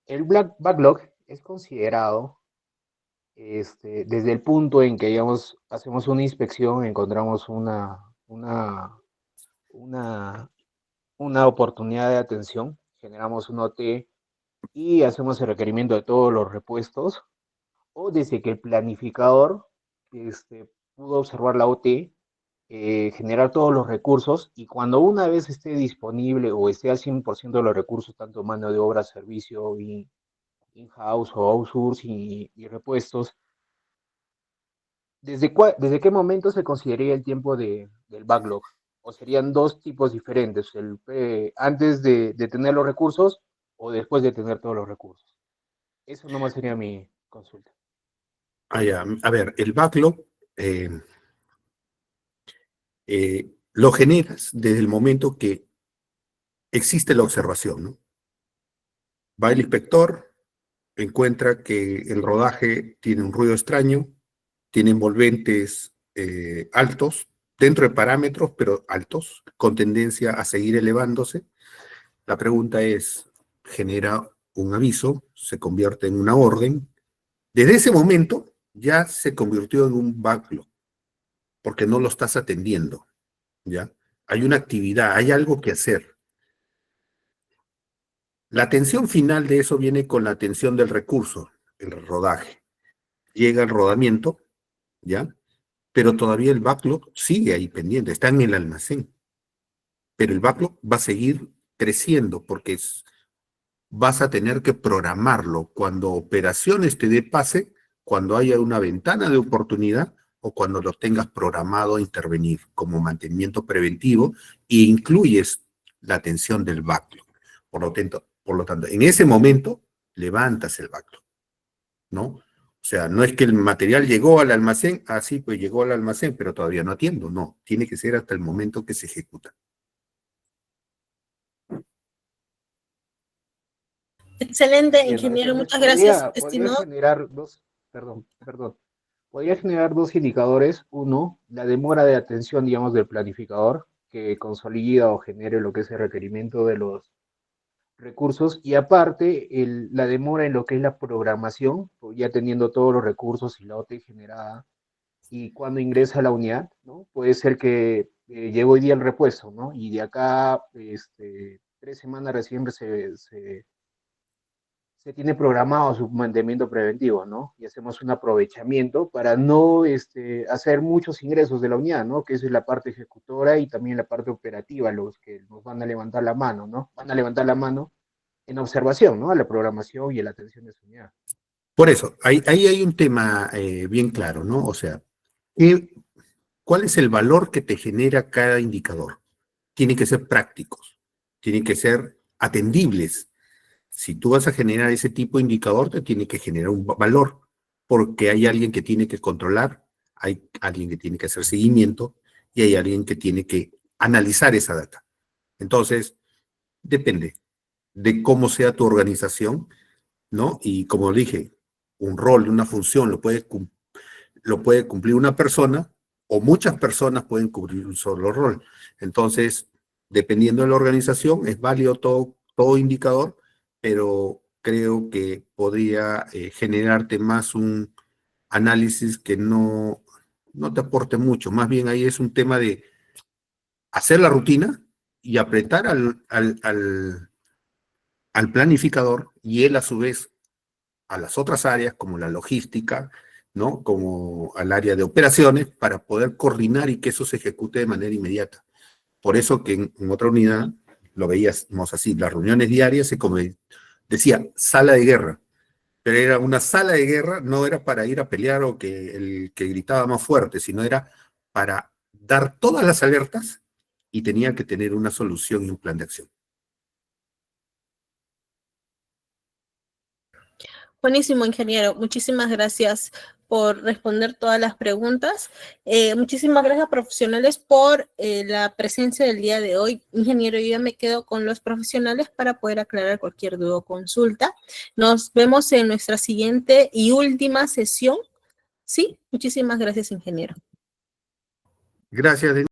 El backlog es considerado desde el punto en que, digamos, hacemos una inspección, encontramos una oportunidad de atención, generamos un OT y hacemos el requerimiento de todos los repuestos, o desde que el planificador pudo observar la OT, generar todos los recursos, y cuando una vez esté disponible o esté al 100% de los recursos, tanto mano de obra, servicio, in-house o outsource y repuestos, ¿desde qué momento se consideraría el tiempo del backlog? ¿O serían dos tipos diferentes, antes de tener los recursos o después de tener todos los recursos? Eso nomás sería mi consulta. A ver, el backlog lo generas desde el momento que existe la observación, ¿no? Va el inspector, encuentra que el rodaje tiene un ruido extraño, tiene envolventes altos, dentro de parámetros, pero altos, con tendencia a seguir elevándose. La pregunta es, genera un aviso, se convierte en una orden. Desde ese momento ya se convirtió en un backlog, porque no lo estás atendiendo, ¿ya? Hay una actividad, hay algo que hacer. La atención final de eso viene con la atención del recurso, el rodaje. Llega el rodamiento, ¿ya? Pero todavía el backlog sigue ahí pendiente, está en el almacén. Pero el backlog va a seguir creciendo porque vas a tener que programarlo cuando operaciones te dé pase, cuando haya una ventana de oportunidad o cuando lo tengas programado a intervenir como mantenimiento preventivo e incluyes la atención del backlog. Por lo tanto, en ese momento levantas el backlog, ¿no? O sea, no es que el material llegó al almacén, sí, pues llegó al almacén, pero todavía no atiendo. No, tiene que ser hasta el momento que se ejecuta. Excelente, Bien, ingeniero. entonces Muchas gracias, podría estimado. generar perdón, podría generar dos indicadores. Uno, la demora de atención, digamos, del planificador, que consolida o genere lo que es el requerimiento de los recursos, y aparte la demora en lo que es la programación, ya teniendo todos los recursos y la OT generada, y cuando ingresa a la unidad, ¿no? Puede ser que llegó hoy día el repuesto, ¿no? Y de acá 3 semanas recién se tiene programado su mantenimiento preventivo, ¿no? Y hacemos un aprovechamiento para no hacer muchos ingresos de la unidad, ¿no? Que esa es la parte ejecutora y también la parte operativa, los que nos van a levantar la mano, ¿no? Van a levantar la mano en observación, ¿no? A la programación y a la atención de su unidad. Por eso, ahí hay un tema bien claro, ¿no? O sea, ¿cuál es el valor que te genera cada indicador? Tienen que ser prácticos, tienen que ser atendibles. Si tú vas a generar ese tipo de indicador, te tiene que generar un valor, porque hay alguien que tiene que controlar, hay alguien que tiene que hacer seguimiento y hay alguien que tiene que analizar esa data. Entonces, depende de cómo sea tu organización, ¿no? Y como dije, un rol, una función lo puede cumplir una persona o muchas personas pueden cubrir un solo rol. Entonces, dependiendo de la organización, es válido todo indicador, pero creo que podría generarte más un análisis que no te aporte mucho. Más bien ahí es un tema de hacer la rutina y apretar al planificador, y él a su vez a las otras áreas como la logística, ¿no? Como al área de operaciones, para poder coordinar y que eso se ejecute de manera inmediata. Por eso que en otra unidad lo veíamos así, las reuniones diarias se decía sala de guerra, pero era una sala de guerra, no era para ir a pelear o que el que gritaba más fuerte, sino era para dar todas las alertas y tenía que tener una solución y un plan de acción. Buenísimo, ingeniero. Muchísimas gracias por responder todas las preguntas. Muchísimas gracias, profesionales, por la presencia del día de hoy. Ingeniero, yo ya me quedo con los profesionales para poder aclarar cualquier duda o consulta. Nos vemos en nuestra siguiente y última sesión. Sí, muchísimas gracias, ingeniero. Gracias, Denise.